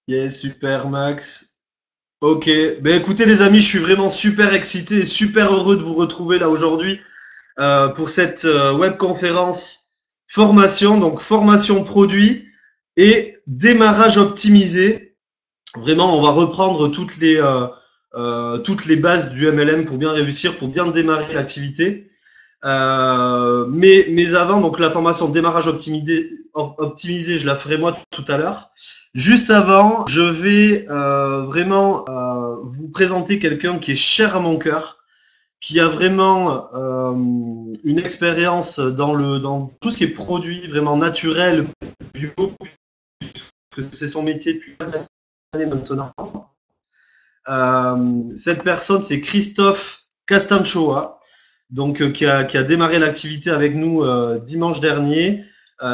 Yes, super Max. Ok, ben écoutez les amis, je suis vraiment super excité et super heureux de vous retrouver là aujourd'hui pour cette webconférence formation, donc formation produit et démarrage optimisé. Vraiment, on va reprendre toutes les bases du MLM pour bien réussir, pour bien démarrer l'activité. Mais avant, donc la formation de démarrage optimisé, je la ferai moi tout à l'heure. Juste avant, je vais vraiment vous présenter quelqu'un qui est cher à mon cœur, qui a vraiment une expérience dans tout ce qui est produit vraiment naturel, bio, que c'est son métier depuis pas d'années maintenant. Cette personne, c'est Christophe Castanchoa, donc qui a démarré l'activité avec nous dimanche dernier,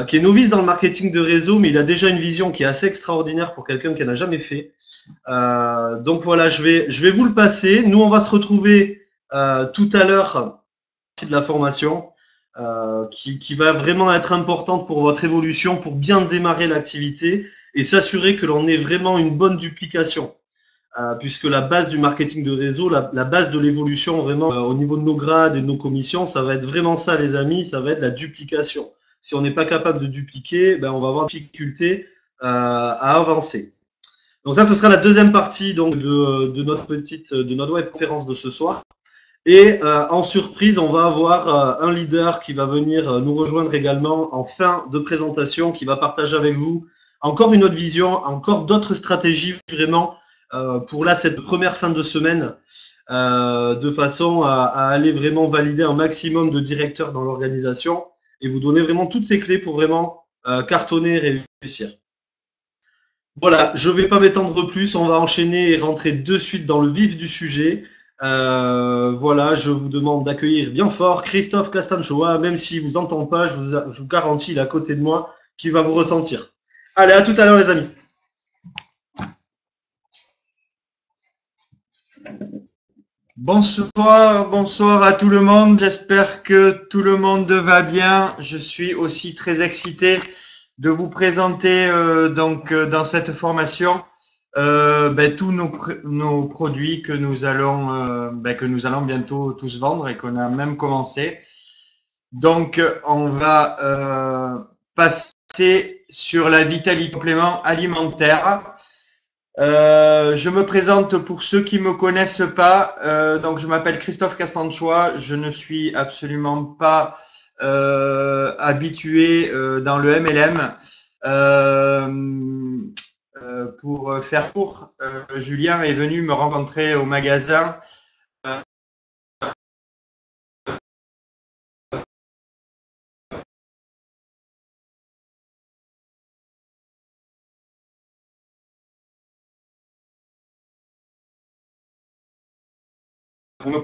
qui est novice dans le marketing de réseau, mais il a déjà une vision qui est assez extraordinaire pour quelqu'un qui n'a jamais fait. Donc voilà, je vais vous le passer. Nous, on va se retrouver tout à l'heure de la formation qui va vraiment être importante pour votre évolution, pour bien démarrer l'activité et s'assurer que l'on ait vraiment une bonne duplication. Puisque la base du marketing de réseau, la base de l'évolution vraiment au niveau de nos grades et de nos commissions, ça va être vraiment ça les amis, ça va être la duplication. Si on n'est pas capable de dupliquer, ben, on va avoir des difficultés à avancer. Donc ça, ce sera la deuxième partie donc de notre web conférence de ce soir. Et en surprise, on va avoir un leader qui va venir nous rejoindre également en fin de présentation, qui va partager avec vous encore une autre vision, encore d'autres stratégies vraiment pour là cette première fin de semaine, de façon à aller vraiment valider un maximum de directeurs dans l'organisation et vous donner vraiment toutes ces clés pour vraiment cartonner et réussir. Voilà, je ne vais pas m'étendre plus, on va enchaîner et rentrer de suite dans le vif du sujet. Voilà, je vous demande d'accueillir bien fort Christophe Castanchoa, même s'il vous entend pas, je vous garantis, il est à côté de moi, qu'il va vous ressentir. Allez, à tout à l'heure les amis. Bonsoir, bonsoir à tout le monde. J'espère que tout le monde va bien. Je suis aussi très excité de vous présenter dans cette formation tous nos produits que nous allons bientôt tous vendre et qu'on a même commencé. Donc on va passer sur la vitalité complément alimentaire. Je me présente pour ceux qui me connaissent pas. Donc, je m'appelle Christophe Castanchois. Je ne suis absolument pas habitué dans le MLM. Pour faire court, Julien est venu me rencontrer au magasin. Pour me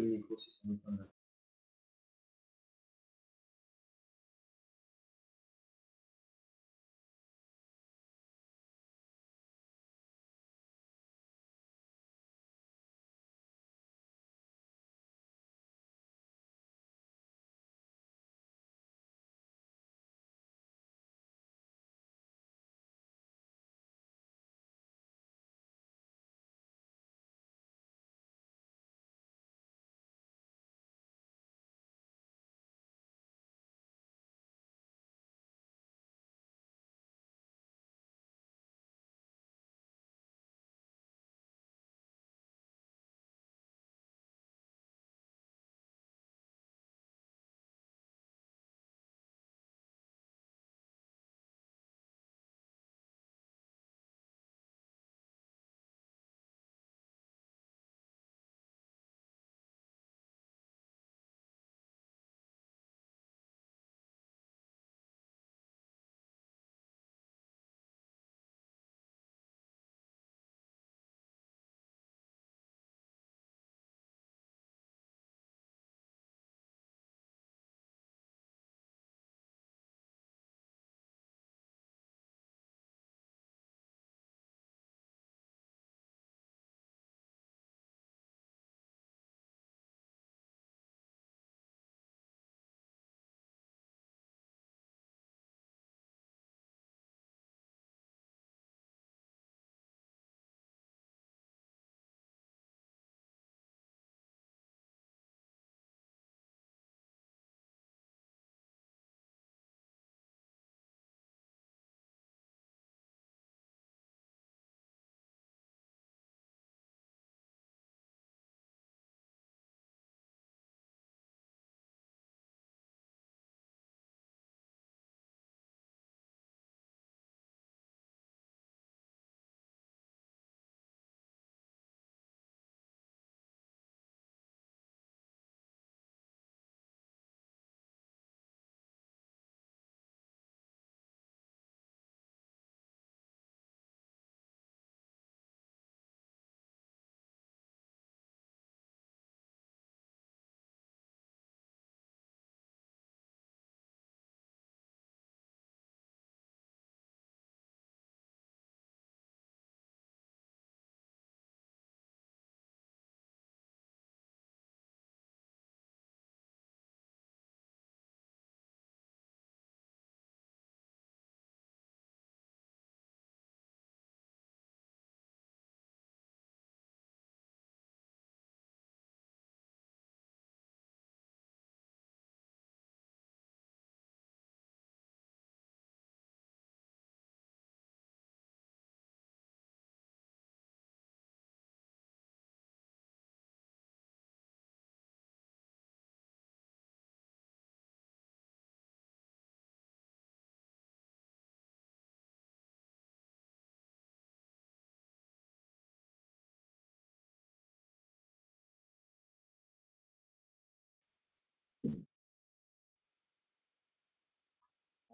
le micro si ça me parle.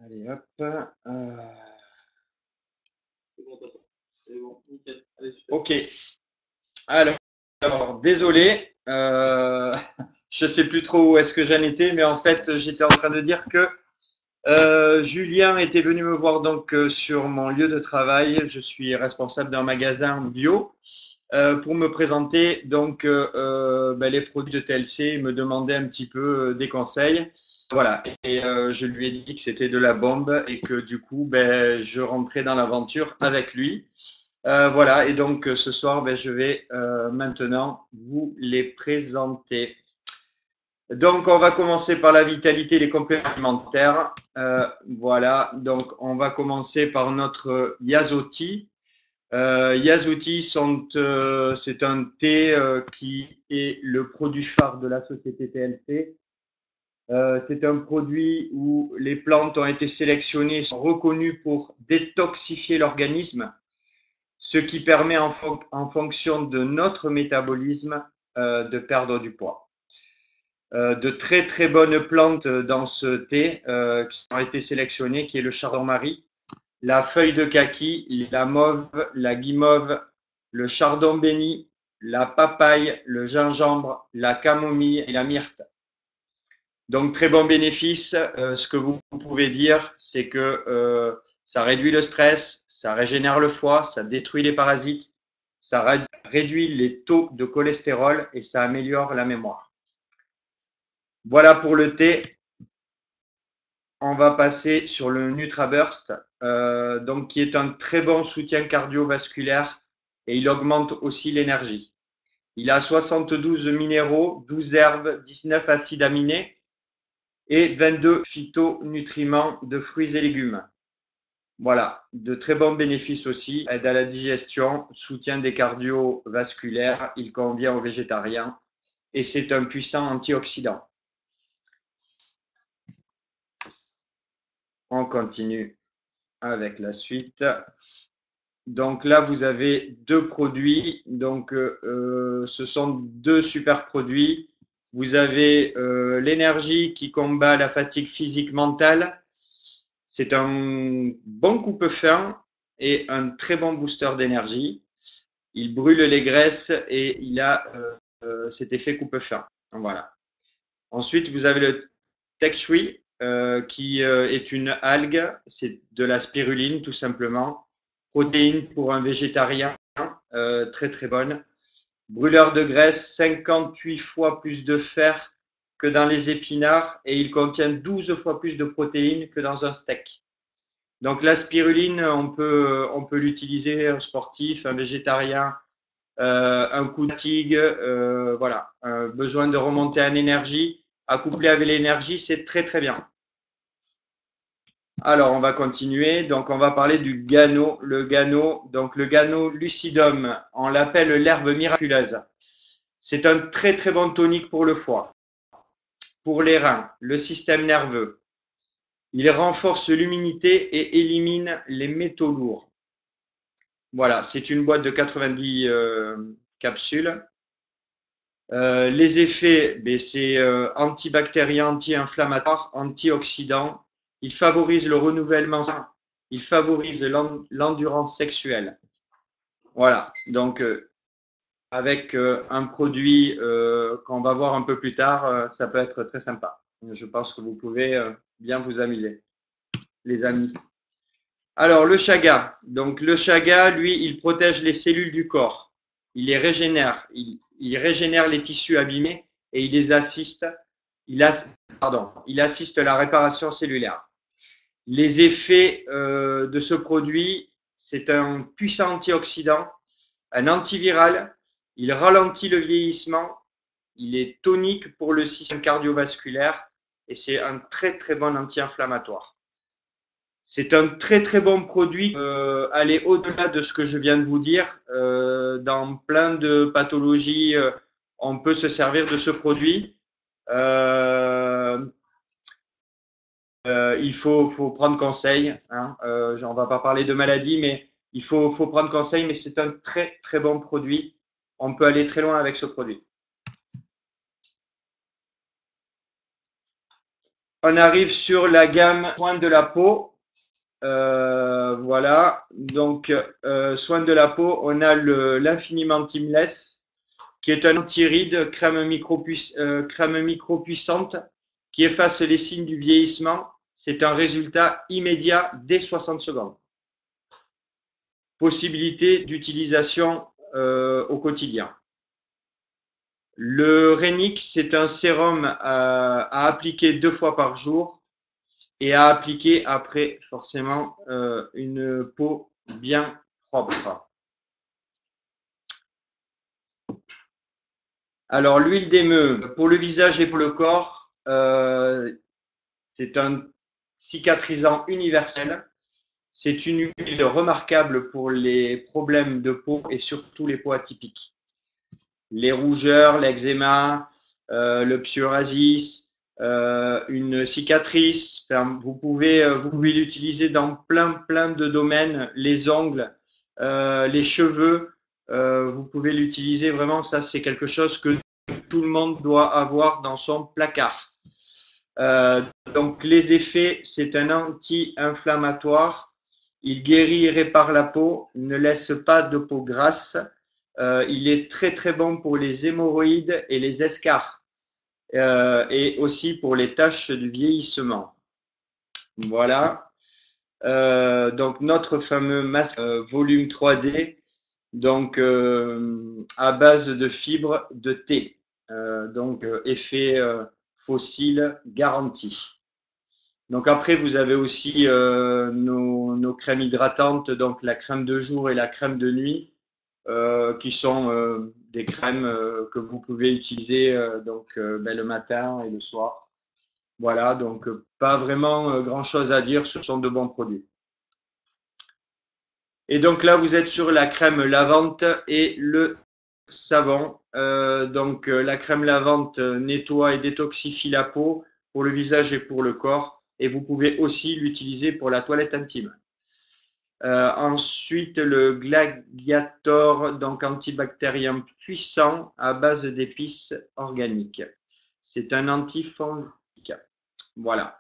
Allez, hop. C'est bon, nickel. Allez, super. Ok. Alors, désolé. Je sais plus trop où est-ce que j'en étais, mais en fait, j'étais en train de dire que Julien était venu me voir donc sur mon lieu de travail. Je suis responsable d'un magasin bio pour me présenter donc ben, les produits de TLC, me demander un petit peu des conseils. Voilà, et je lui ai dit que c'était de la bombe et que du coup, ben, je rentrais dans l'aventure avec lui. Voilà, et donc ce soir, ben, je vais maintenant vous les présenter. Donc, on va commencer par la vitalité des compléments alimentaires. Voilà, donc on va commencer par notre Yazotti. Yazotti, c'est un thé qui est le produit phare de la société TLC. C'est un produit où les plantes ont été sélectionnées, sont reconnues pour détoxifier l'organisme, ce qui permet en fonction de notre métabolisme de perdre du poids. De très très bonnes plantes dans ce thé qui ont été sélectionnées, qui est le chardon-marie, la feuille de kaki, la mauve, la guimauve, le chardon béni, la papaye, le gingembre, la camomille et la myrte. Donc, très bon bénéfice. Ce que vous pouvez dire, c'est que ça réduit le stress, ça régénère le foie, ça détruit les parasites, ça réduit les taux de cholestérol et ça améliore la mémoire. Voilà pour le thé. On va passer sur le NutraBurst, donc qui est un très bon soutien cardiovasculaire et il augmente aussi l'énergie. Il a 72 minéraux, 12 herbes, 19 acides aminés et 22 phytonutriments de fruits et légumes. Voilà, de très bons bénéfices aussi, aide à la digestion, soutien des cardiovasculaires, il convient aux végétariens et c'est un puissant antioxydant. On continue avec la suite. Donc là, vous avez deux produits. Donc, ce sont deux super produits. Vous avez l'énergie qui combat la fatigue physique mentale. C'est un bon coupe-faim et un très bon booster d'énergie. Il brûle les graisses et il a cet effet coupe-faim. Voilà. Ensuite, vous avez le Tech Shui qui est une algue. C'est de la spiruline tout simplement. Protéines pour un végétarien, très très bonne. Brûleur de graisse, 58 fois plus de fer que dans les épinards et il contient 12 fois plus de protéines que dans un steak. Donc la spiruline, on peut l'utiliser un sportif, un végétarien, un coup de fatigue, voilà, besoin de remonter en énergie, à coupler avec l'énergie, c'est très très bien. Alors, on va continuer. Donc, on va parler du gano. Le gano, donc le gano lucidum, on l'appelle l'herbe miraculeuse. C'est un très très bon tonique pour le foie, pour les reins, le système nerveux. Il renforce l'immunité et élimine les métaux lourds. Voilà, c'est une boîte de 90 capsules. Les effets, c'est antibactérien, anti-inflammatoire, antioxydant. Il favorise le renouvellement, il favorise l'endurance sexuelle. Voilà, donc avec un produit qu'on va voir un peu plus tard, ça peut être très sympa. Je pense que vous pouvez bien vous amuser, les amis. Alors, le chaga. Donc, le chaga, lui, il protège les cellules du corps. Il les régénère. Il régénère les tissus abîmés et il les assiste. Il assiste la réparation cellulaire. Les effets de ce produit, c'est un puissant antioxydant, un antiviral. Il ralentit le vieillissement. Il est tonique pour le système cardiovasculaire et c'est un très très bon anti-inflammatoire. C'est un très très bon produit. Aller au-delà de ce que je viens de vous dire, dans plein de pathologies, on peut se servir de ce produit. Il faut prendre conseil. Hein. On ne va pas parler de maladie, mais il faut prendre conseil. Mais c'est un très très bon produit. On peut aller très loin avec ce produit. On arrive sur la gamme soins de la peau. Voilà, donc soin de la peau, on a l'Infiniment Teamless qui est un anti-ride, crème micro-puissante qui efface les signes du vieillissement. C'est un résultat immédiat dès 60 secondes. Possibilité d'utilisation au quotidien. Le Renix, c'est un sérum à appliquer 2 fois par jour et à appliquer après forcément une peau bien propre. Alors l'huile d'émeu pour le visage et pour le corps, c'est un cicatrisant universel. C'est une huile remarquable pour les problèmes de peau et surtout les peaux atypiques. Les rougeurs, l'eczéma, le psoriasis, une cicatrice. Enfin, vous pouvez l'utiliser dans plein de domaines. Les ongles, les cheveux, vous pouvez l'utiliser vraiment. Ça, c'est quelque chose que tout le monde doit avoir dans son placard. Donc, les effets, c'est un anti-inflammatoire. Il guérit et répare la peau, ne laisse pas de peau grasse. Il est très très bon pour les hémorroïdes et les escarres, et aussi pour les taches de vieillissement. Voilà. Donc notre fameux masque volume 3D, donc à base de fibres de thé. Donc effet fossile garanti. Donc après, vous avez aussi nos crèmes hydratantes, donc la crème de jour et la crème de nuit, qui sont des crèmes que vous pouvez utiliser le matin et le soir. Voilà, donc pas vraiment grand-chose à dire, ce sont de bons produits. Et donc là, vous êtes sur la crème lavante et le savon. La crème lavante nettoie et détoxifie la peau pour le visage et pour le corps. Et vous pouvez aussi l'utiliser pour la toilette intime. Ensuite, le Gladiator, donc antibactérien puissant à base d'épices organiques. C'est un antifongique. Voilà.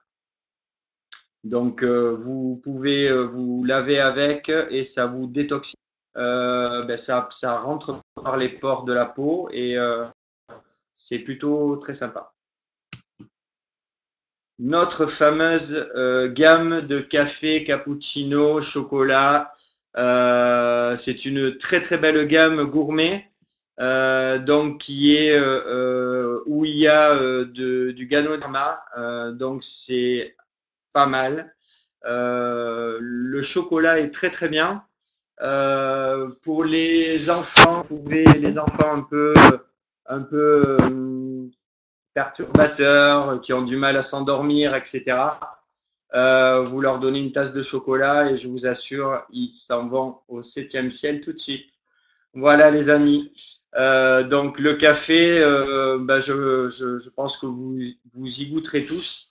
Donc, vous pouvez vous laver avec et ça vous détoxifie. Ça rentre par les pores de la peau et c'est plutôt très sympa. Notre fameuse gamme de café, cappuccino, chocolat, c'est une très très belle gamme gourmet, qui est où il y a du Ganoderma, donc c'est pas mal. Le chocolat est très très bien. Pour les enfants, vous pouvez les enfants un peu perturbateurs, qui ont du mal à s'endormir, etc. Vous leur donnez une tasse de chocolat et je vous assure, ils s'en vont au 7e ciel tout de suite. Voilà les amis. Donc le café, je pense que vous y goûterez tous.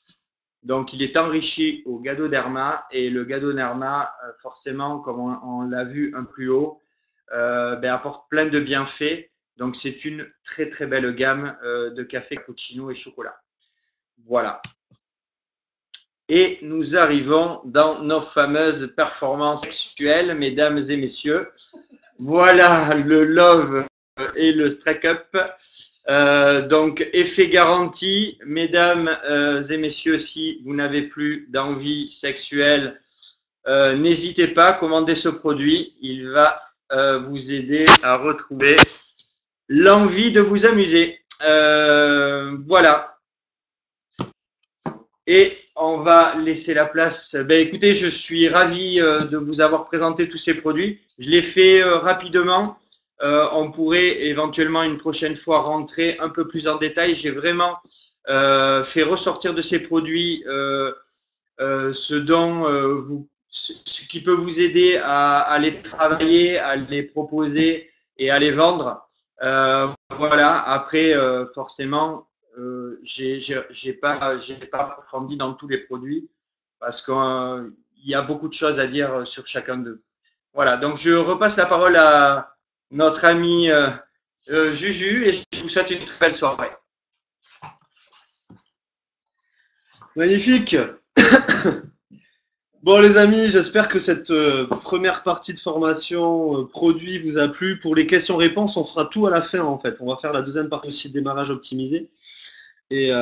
Donc il est enrichi au Ganoderma et le Ganoderma, forcément, comme on l'a vu un plus haut, apporte plein de bienfaits. Donc c'est une très très belle gamme de café, cappuccino et chocolat. Voilà. Et nous arrivons dans nos fameuses performances sexuelles, mesdames et messieurs. Voilà le Love et le Strike Up. Donc, effet garanti, mesdames et messieurs, si vous n'avez plus d'envie sexuelle, n'hésitez pas, commandez ce produit. Il va vous aider à retrouver l'envie de vous amuser. Voilà. Et on va laisser la place. Écoutez, je suis ravi de vous avoir présenté tous ces produits. Je l'ai fait rapidement. On pourrait éventuellement une prochaine fois rentrer un peu plus en détail. J'ai vraiment fait ressortir de ces produits ce qui peut vous aider à les travailler, à les proposer et à les vendre. Voilà. Après, forcément, j'ai pas approfondi dans tous les produits parce qu'il y a beaucoup de choses à dire sur chacun d'eux. Voilà. Donc, je repasse la parole à notre ami Juju et je vous souhaite une très belle soirée. Magnifique. Bon les amis, j'espère que cette première partie de formation produit vous a plu. Pour les questions-réponses, on fera tout à la fin en fait. On va faire la deuxième partie aussi de démarrage optimisé. Et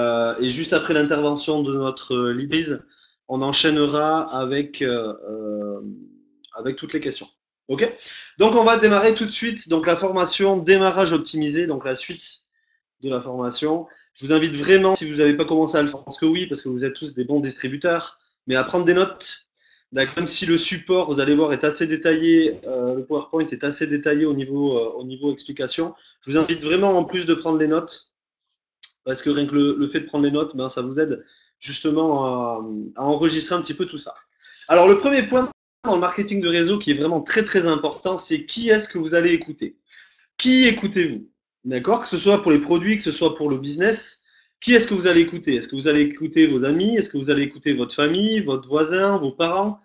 juste après l'intervention de notre lead, on enchaînera avec toutes les questions. Ok? Donc on va démarrer tout de suite. Donc la formation démarrage optimisé, donc la suite de la formation. Je vous invite vraiment, si vous n'avez pas commencé à le faire, je pense que oui, parce que vous êtes tous des bons distributeurs, mais à prendre des notes. Même si le support, vous allez voir, est assez détaillé, le PowerPoint est assez détaillé au niveau explication. Je vous invite vraiment en plus de prendre les notes, parce que rien que le fait de prendre les notes, ça vous aide justement à enregistrer un petit peu tout ça. Alors le premier point dans le marketing de réseau qui est vraiment très très important, c'est qui est-ce que vous allez écouter? Qui écoutez-vous? D'accord? Que ce soit pour les produits, que ce soit pour le business, qui est-ce que vous allez écouter? Est-ce que vous allez écouter vos amis? Est-ce que vous allez écouter votre famille, votre voisin, vos parents?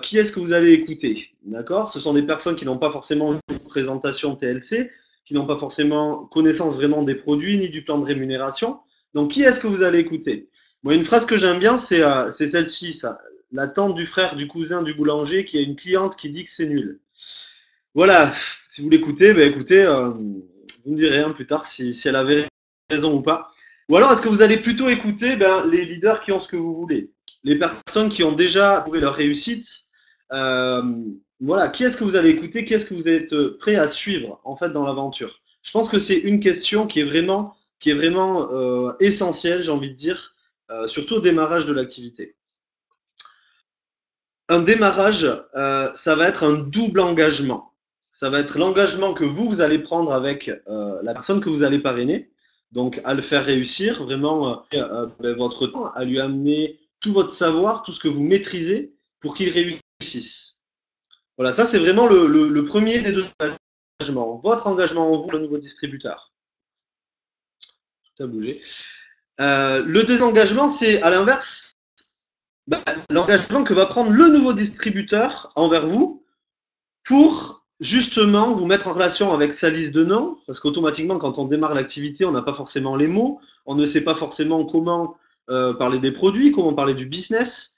Qui est-ce que vous allez écouter? D'accord? Ce sont des personnes qui n'ont pas forcément une présentation TLC, qui n'ont pas forcément connaissance vraiment des produits ni du plan de rémunération. Donc, qui est-ce que vous allez écouter? Moi, une phrase que j'aime bien, c'est celle-ci, ça. La tante du frère du cousin du boulanger qui a une cliente qui dit que c'est nul. Voilà, si vous l'écoutez, ben écoutez, vous me direz hein, plus tard si elle avait raison ou pas. Ou alors, est-ce que vous allez plutôt écouter les leaders qui ont ce que vous voulez, les personnes qui ont déjà prouvé leur réussite. euh, voilà, qui est-ce que vous allez écouter, qui est-ce que vous êtes prêt à suivre en fait dans l'aventure. Je pense que c'est une question qui est vraiment essentielle, j'ai envie de dire, surtout au démarrage de l'activité. Un démarrage, ça va être un double engagement. Ça va être l'engagement que vous allez prendre avec la personne que vous allez parrainer, donc à le faire réussir, vraiment votre temps, à lui amener tout votre savoir, tout ce que vous maîtrisez pour qu'il réussisse. Voilà, ça c'est vraiment le premier des deux engagements. Votre engagement en vous, le nouveau distributeur. Tout a bougé. Le désengagement, c'est à l'inverse, l'engagement que va prendre le nouveau distributeur envers vous pour justement vous mettre en relation avec sa liste de noms, parce qu'automatiquement, quand on démarre l'activité, on n'a pas forcément les mots, on ne sait pas forcément comment parler des produits, comment parler du business.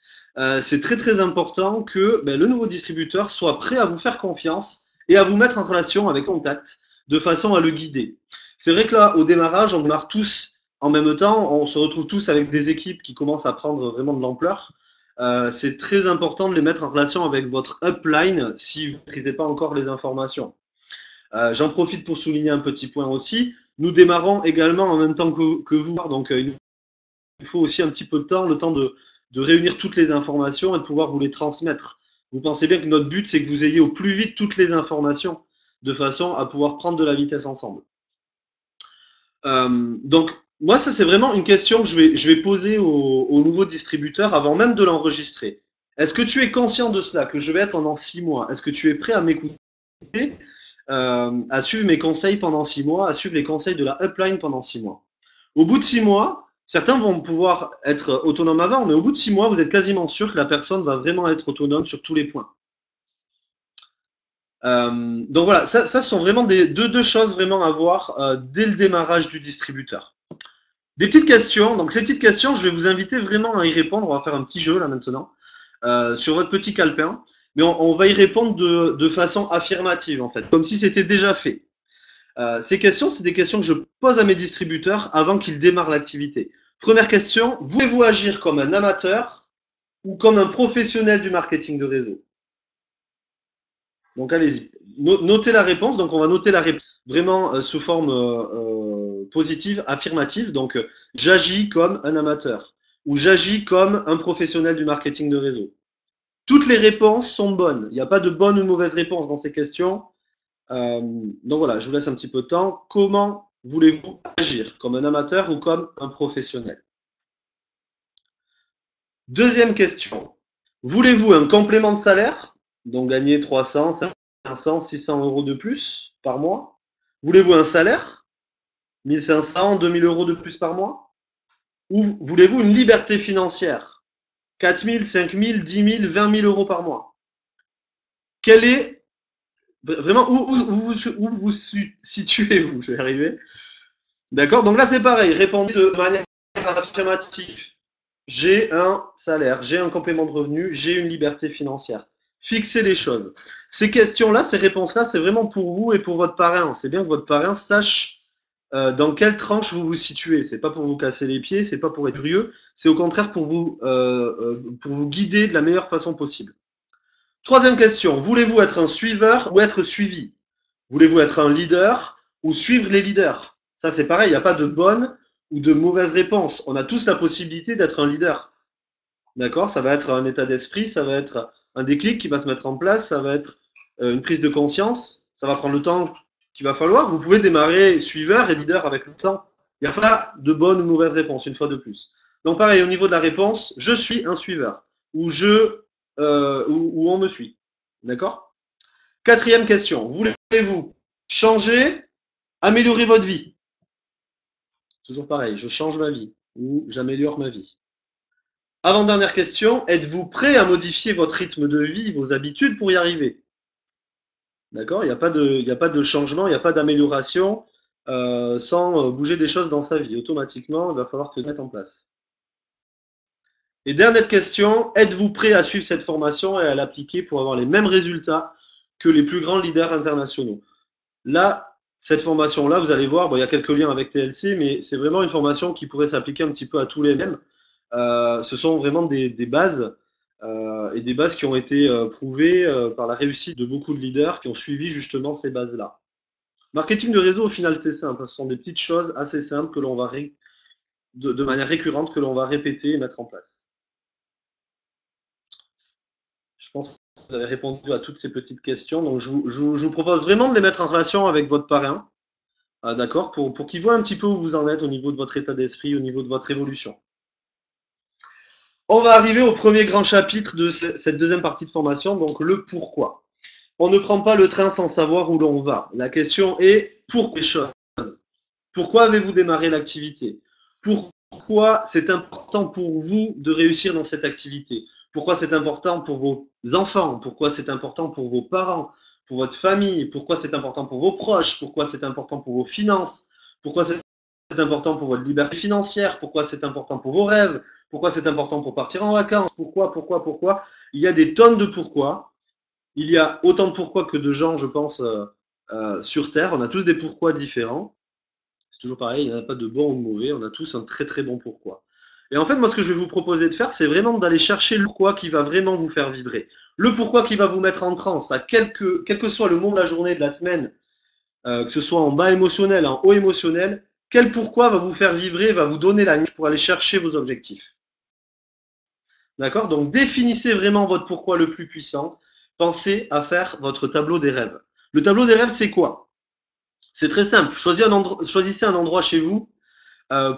C'est très très important que le nouveau distributeur soit prêt à vous faire confiance et à vous mettre en relation avec son contact de façon à le guider. C'est vrai que là, au démarrage, on démarre tous en même temps, on se retrouve tous avec des équipes qui commencent à prendre vraiment de l'ampleur. C'est très important de les mettre en relation avec votre upline si vous ne maîtrisez pas encore les informations. J'en profite pour souligner un petit point aussi. Nous démarrons également en même temps que vous, donc il faut aussi un petit peu de temps, le temps de réunir toutes les informations et de pouvoir vous les transmettre. Vous pensez bien que notre but, c'est que vous ayez au plus vite toutes les informations de façon à pouvoir prendre de la vitesse ensemble. Donc, moi, ça, c'est vraiment une question que je vais poser au nouveau distributeur avant même de l'enregistrer. Est-ce que tu es conscient de cela, que je vais être pendant 6 mois? Est-ce que tu es prêt à m'écouter, à suivre mes conseils pendant 6 mois, à suivre les conseils de la upline pendant 6 mois? Au bout de 6 mois, certains vont pouvoir être autonomes avant, mais au bout de 6 mois, vous êtes quasiment sûr que la personne va vraiment être autonome sur tous les points. Donc voilà, ça ce sont vraiment deux choses vraiment à voir dès le démarrage du distributeur. Des petites questions. Donc ces petites questions, je vais vous inviter vraiment à y répondre. On va faire un petit jeu là maintenant sur votre petit calepin, mais on va y répondre de façon affirmative en fait, comme si c'était déjà fait. Ces questions, c'est des questions que je pose à mes distributeurs avant qu'ils démarrent l'activité. Première question, voulez-vous agir comme un amateur ou comme un professionnel du marketing de réseau? Donc allez-y, notez la réponse. Donc on va noter la réponse vraiment sous forme positive, affirmative. Donc j'agis comme un amateur ou j'agis comme un professionnel du marketing de réseau. Toutes les réponses sont bonnes. Il n'y a pas de bonne ou mauvaise réponse dans ces questions. Donc voilà, je vous laisse un petit peu de temps. Comment voulez-vous agir, comme un amateur ou comme un professionnel? Deuxième question. Voulez-vous un complément de salaire, donc gagner 300, 500, 600 euros de plus par mois? Voulez-vous un salaire, 1500, 2000 euros de plus par mois? Ou voulez-vous une liberté financière, 4000, 5000, 10 000, 20 000 euros par mois? Quel est vraiment où vous situez-vous? Je vais y arriver. D'accord. Donc là, c'est pareil. Répondez de manière affirmative. J'ai un salaire, j'ai un complément de revenu, j'ai une liberté financière. Fixez les choses. Ces questions-là, ces réponses-là, c'est vraiment pour vous et pour votre parrain. C'est bien que votre parrain sache dans quelle tranche vous vous situez. C'est pas pour vous casser les pieds, c'est pas pour être curieux, c'est au contraire pour vous guider de la meilleure façon possible. Troisième question, voulez-vous être un suiveur ou être suivi? Voulez-vous être un leader ou suivre les leaders? Ça, c'est pareil, il n'y a pas de bonne ou de mauvaise réponse. On a tous la possibilité d'être un leader. D'accord? Ça va être un état d'esprit, ça va être un déclic qui va se mettre en place, ça va être une prise de conscience, ça va prendre le temps qu'il va falloir. Vous pouvez démarrer suiveur et leader avec le temps. Il n'y a pas de bonne ou mauvaise réponse, une fois de plus. Donc pareil, au niveau de la réponse, je suis un suiveur ou ou on me suit. D'accord? Quatrième question, voulez-vous changer, améliorer votre vie? Toujours pareil, je change ma vie ou j'améliore ma vie. Avant-dernière question, êtes-vous prêt à modifier votre rythme de vie, vos habitudes pour y arriver? D'accord? Il n'y a pas de changement, il n'y a pas d'amélioration sans bouger des choses dans sa vie. Automatiquement, il va falloir que mettre en place. Et dernière question, êtes-vous prêt à suivre cette formation et à l'appliquer pour avoir les mêmes résultats que les plus grands leaders internationaux. Là, cette formation-là, vous allez voir, bon, il y a quelques liens avec TLC, mais c'est vraiment une formation qui pourrait s'appliquer un petit peu à tous les mêmes. Ce sont vraiment des bases et des bases qui ont été prouvées par la réussite de beaucoup de leaders qui ont suivi justement ces bases-là. Marketing de réseau, au final, c'est simple. Ce sont des petites choses assez simples que l'on va de manière récurrente que l'on va répéter et mettre en place. Je pense que vous avez répondu à toutes ces petites questions. Donc, je vous propose vraiment de les mettre en relation avec votre parrain, d'accord, pour qu'il voit un petit peu où vous en êtes au niveau de votre état d'esprit, au niveau de votre évolution. On va arriver au premier grand chapitre de cette deuxième partie de formation, donc le pourquoi. On ne prend pas le train sans savoir où l'on va. La question est pourquoi les choses. Pourquoi avez-vous démarré l'activité? Pourquoi c'est important pour vous de réussir dans cette activité? Pourquoi c'est important pour vos enfants? Pourquoi c'est important pour vos parents? Pour votre famille? Pourquoi c'est important pour vos proches? Pourquoi c'est important pour vos finances? Pourquoi c'est important pour votre liberté financière? Pourquoi c'est important pour vos rêves? Pourquoi c'est important pour partir en vacances? Pourquoi? Il y a des tonnes de pourquoi. Il y a autant de pourquoi que de gens, je pense, sur Terre. On a tous des pourquoi différents. C'est toujours pareil, il n'y en a pas de bon ou de mauvais. On a tous un très très bon pourquoi. Et en fait, moi, ce que je vais vous proposer de faire, c'est vraiment d'aller chercher le pourquoi qui va vraiment vous faire vibrer. Le pourquoi qui va vous mettre en transe, à quel que soit le moment de la journée, de la semaine, que ce soit en bas émotionnel, en haut émotionnel, quel pourquoi va vous faire vibrer, va vous donner la nique pour aller chercher vos objectifs. D'accord? Donc, définissez vraiment votre pourquoi le plus puissant. Pensez à faire votre tableau des rêves. Le tableau des rêves, c'est quoi? C'est très simple. Choisissez un endroit chez vous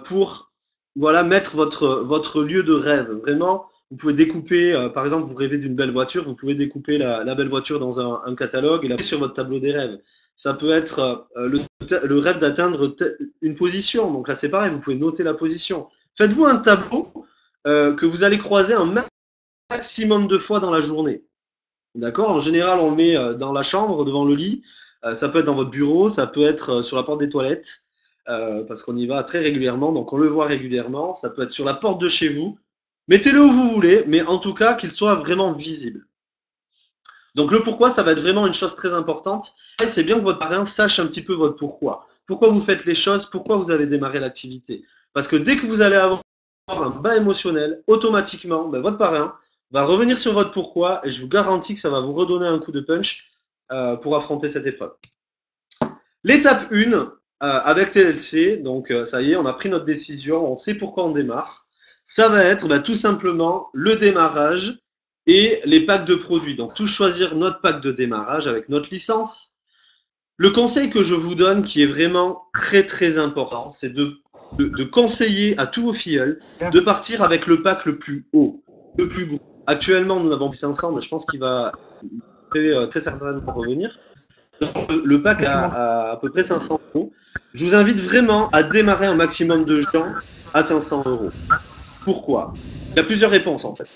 pour voilà, mettre votre lieu de rêve. Vraiment, vous pouvez découper, par exemple, vous rêvez d'une belle voiture, vous pouvez découper la belle voiture dans un catalogue et la mettre sur votre tableau des rêves. Ça peut être le rêve d'atteindre une position. Donc là, c'est pareil, vous pouvez noter la position. Faites-vous un tableau que vous allez croiser un maximum de fois dans la journée. D'accord? En général, on le met dans la chambre, devant le lit. Ça peut être dans votre bureau, ça peut être sur la porte des toilettes, parce qu'on y va très régulièrement, donc on le voit régulièrement. Ça peut être sur la porte de chez vous. Mettez-le où vous voulez, mais en tout cas, qu'il soit vraiment visible. Donc le pourquoi, ça va être vraiment une chose très importante. Et c'est bien que votre parrain sache un petit peu votre pourquoi. Pourquoi vous faites les choses, pourquoi vous avez démarré l'activité. Parce que dès que vous allez avoir un bas émotionnel, automatiquement, ben, votre parrain va revenir sur votre pourquoi et je vous garantis que ça va vous redonner un coup de punch pour affronter cette épreuve. L'étape 1, avec TLC, donc ça y est, on a pris notre décision, on sait pourquoi on démarre. Ça va être tout simplement le démarrage et les packs de produits. Donc, tous choisir notre pack de démarrage avec notre licence. Le conseil que je vous donne, qui est vraiment très très important, c'est de conseiller à tous vos filleuls de partir avec le pack le plus haut, le plus beau. Actuellement, nous l'avons pris ensemble, je pense qu'il va très certainement revenir. Le pack à peu près 500 euros. Je vous invite vraiment à démarrer un maximum de gens à 500 euros. Pourquoi? Il y a plusieurs réponses en fait.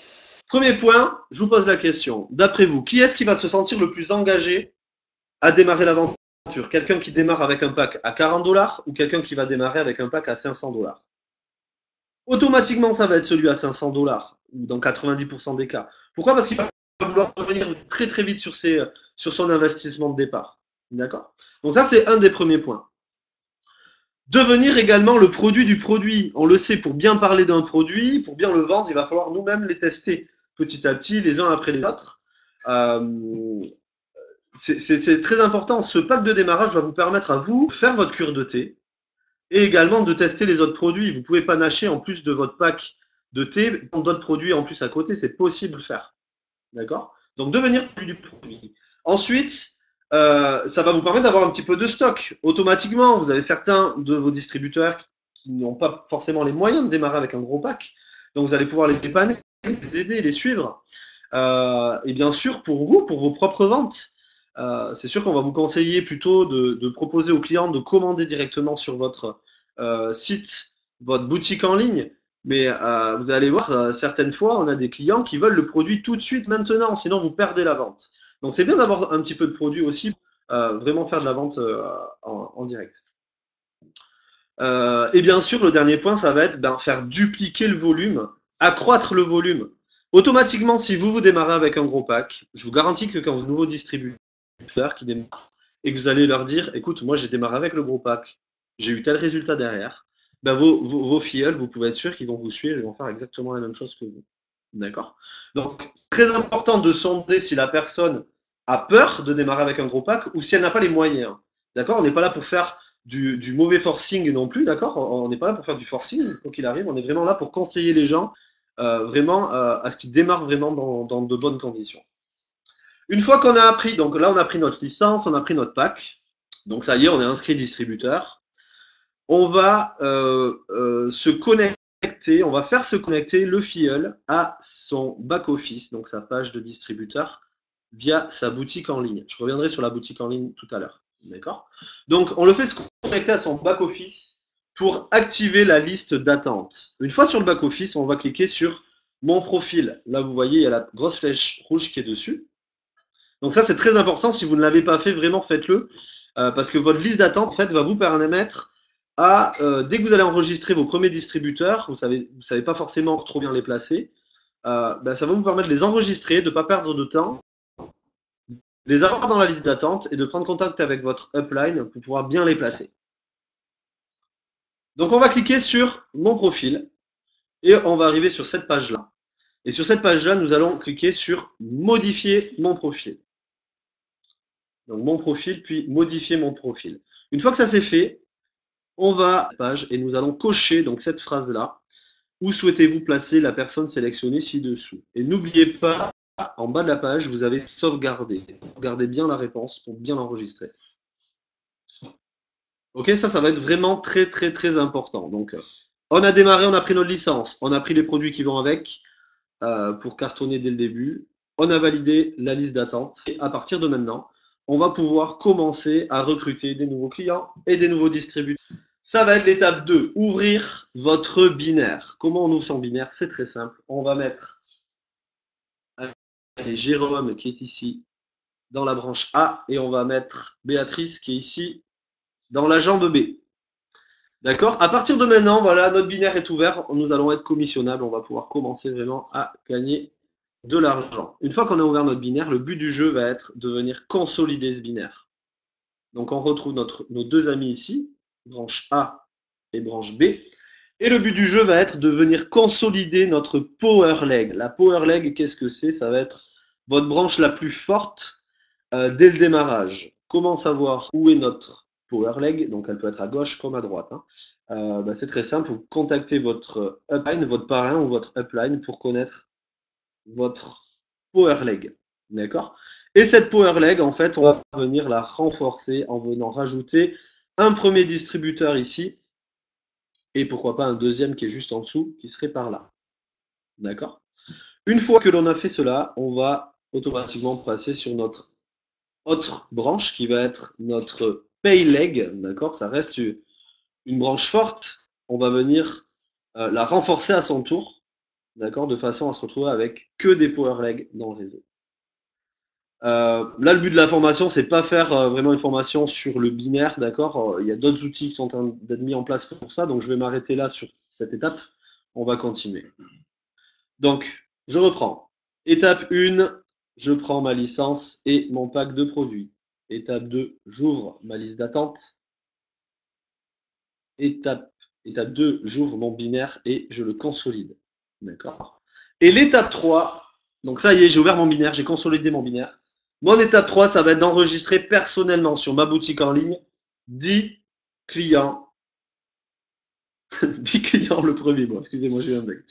Premier point, je vous pose la question. D'après vous, qui est-ce qui va se sentir le plus engagé à démarrer l'aventure? Quelqu'un qui démarre avec un pack à 40 $ ou quelqu'un qui va démarrer avec un pack à 500 $? Automatiquement, ça va être celui à 500 $, ou dans 90% des cas. Pourquoi? Parce qu'il va vouloir revenir très très vite sur son investissement de départ. D'accord? Donc ça, c'est un des premiers points. Devenir également le produit du produit. On le sait, pour bien parler d'un produit, pour bien le vendre, il va falloir nous-mêmes les tester petit à petit, les uns après les autres. C'est très important. Ce pack de démarrage va vous permettre à vous de faire votre cure de thé et également de tester les autres produits. Vous pouvez panacher en plus de votre pack de thé d'autres produits en plus à côté. C'est possible de faire. D'accord? Donc, devenir du produit. Ensuite, ça va vous permettre d'avoir un petit peu de stock. Automatiquement, vous avez certains de vos distributeurs qui n'ont pas forcément les moyens de démarrer avec un gros pack. Donc, vous allez pouvoir les dépanner, les aider, les suivre. Et bien sûr, pour vous, pour vos propres ventes, c'est sûr qu'on va vous conseiller plutôt de proposer aux clients de commander directement sur votre site, votre boutique en ligne. Mais vous allez voir, certaines fois, on a des clients qui veulent le produit tout de suite, maintenant, sinon vous perdez la vente. Donc c'est bien d'avoir un petit peu de produit aussi, vraiment faire de la vente en direct. Et bien sûr, le dernier point, ça va être faire dupliquer le volume, accroître le volume. Automatiquement, si vous démarrez avec un gros pack, je vous garantis que quand vos nouveaux distributeurs qui démarrent et que vous allez leur dire, écoute, moi j'ai démarré avec le gros pack, j'ai eu tel résultat derrière, ben vos filleuls, vous pouvez être sûr qu'ils vont vous suivre, ils vont faire exactement la même chose que vous. D'accord? Donc, très important de sonder si la personne a peur de démarrer avec un gros pack ou si elle n'a pas les moyens. D'accord? On n'est pas là pour faire du mauvais forcing non plus, d'accord? On n'est pas là pour faire du forcing, quoi qu'il arrive, on est vraiment là pour conseiller les gens vraiment à ce qu'ils démarrent vraiment dans de bonnes conditions. Une fois qu'on a appris, donc là on a pris notre licence, on a pris notre pack, donc ça y est, on est inscrit distributeur. On va se connecter, on va faire se connecter le filleul à son back-office, donc sa page de distributeur, via sa boutique en ligne. Je reviendrai sur la boutique en ligne tout à l'heure. D'accord? Donc, on le fait se connecter à son back-office pour activer la liste d'attente. Une fois sur le back-office, on va cliquer sur mon profil. Là, vous voyez, il y a la grosse flèche rouge qui est dessus. Donc ça, c'est très important. Si vous ne l'avez pas fait, vraiment faites-le. Parce que votre liste d'attente, en fait, va vous permettre à, dès que vous allez enregistrer vos premiers distributeurs, vous savez pas forcément trop bien les placer, ça va vous permettre de les enregistrer, de ne pas perdre de temps, les avoir dans la liste d'attente et de prendre contact avec votre upline pour pouvoir bien les placer. Donc on va cliquer sur mon profil et on va arriver sur cette page-là. Et sur cette page-là, nous allons cliquer sur modifier mon profil. Donc mon profil, puis modifier mon profil. Une fois que ça c'est fait, on va à la page et nous allons cocher donc cette phrase-là. Où souhaitez-vous placer la personne sélectionnée ci-dessous? Et n'oubliez pas, en bas de la page, vous avez sauvegardé. Sauvegardez bien la réponse pour bien l'enregistrer. Ok, ça va être vraiment très, très, très important. Donc, on a démarré, on a pris notre licence, on a pris les produits qui vont avec pour cartonner dès le début. On a validé la liste d'attente. Et à partir de maintenant, on va pouvoir commencer à recruter des nouveaux clients et des nouveaux distributeurs. Ça va être l'étape 2, ouvrir votre binaire. Comment on ouvre son binaire? C'est très simple. On va mettre Jérôme qui est ici dans la branche A et on va mettre Béatrice qui est ici dans la jambe B. D'accord? À partir de maintenant, voilà, notre binaire est ouvert. Nous allons être commissionnables. On va pouvoir commencer vraiment à gagner de l'argent. Une fois qu'on a ouvert notre binaire, le but du jeu va être de venir consolider ce binaire. Donc on retrouve nos deux amis ici, branche A et branche B. Et le but du jeu va être de venir consolider notre power leg. La power leg, qu'est-ce que c'est? Ça va être votre branche la plus forte dès le démarrage. Comment savoir où est notre power leg? Donc elle peut être à gauche comme à droite. C'est très simple, vous contactez votre upline, votre parrain ou votre upline pour connaître votre power leg. D'accord? Et cette power leg, en fait, on va venir la renforcer en venant rajouter un premier distributeur ici et pourquoi pas un deuxième qui est juste en dessous qui serait par là. D'accord? Une fois que l'on a fait cela, on va automatiquement passer sur notre autre branche qui va être notre pay leg. D'accord? Ça reste une branche forte. On va venir la renforcer à son tour. D'accord, de façon à se retrouver avec que des power legs dans le réseau. Là, le but de la formation, c'est pas faire vraiment une formation sur le binaire, d'accord. Il y a d'autres outils qui sont en train d'être mis en place pour ça, donc je vais m'arrêter là sur cette étape. On va continuer. Donc, je reprends. Étape 1, je prends ma licence et mon pack de produits. Étape 2, j'ouvre ma liste d'attente. Étape 2, j'ouvre mon binaire et je le consolide. D'accord. Et l'étape 3, donc ça y est, j'ai ouvert mon binaire, j'ai consolidé mon binaire. Mon étape 3, ça va être d'enregistrer personnellement sur ma boutique en ligne 10 clients. 10 clients le premier mois, excusez-moi, j'ai eu un bug.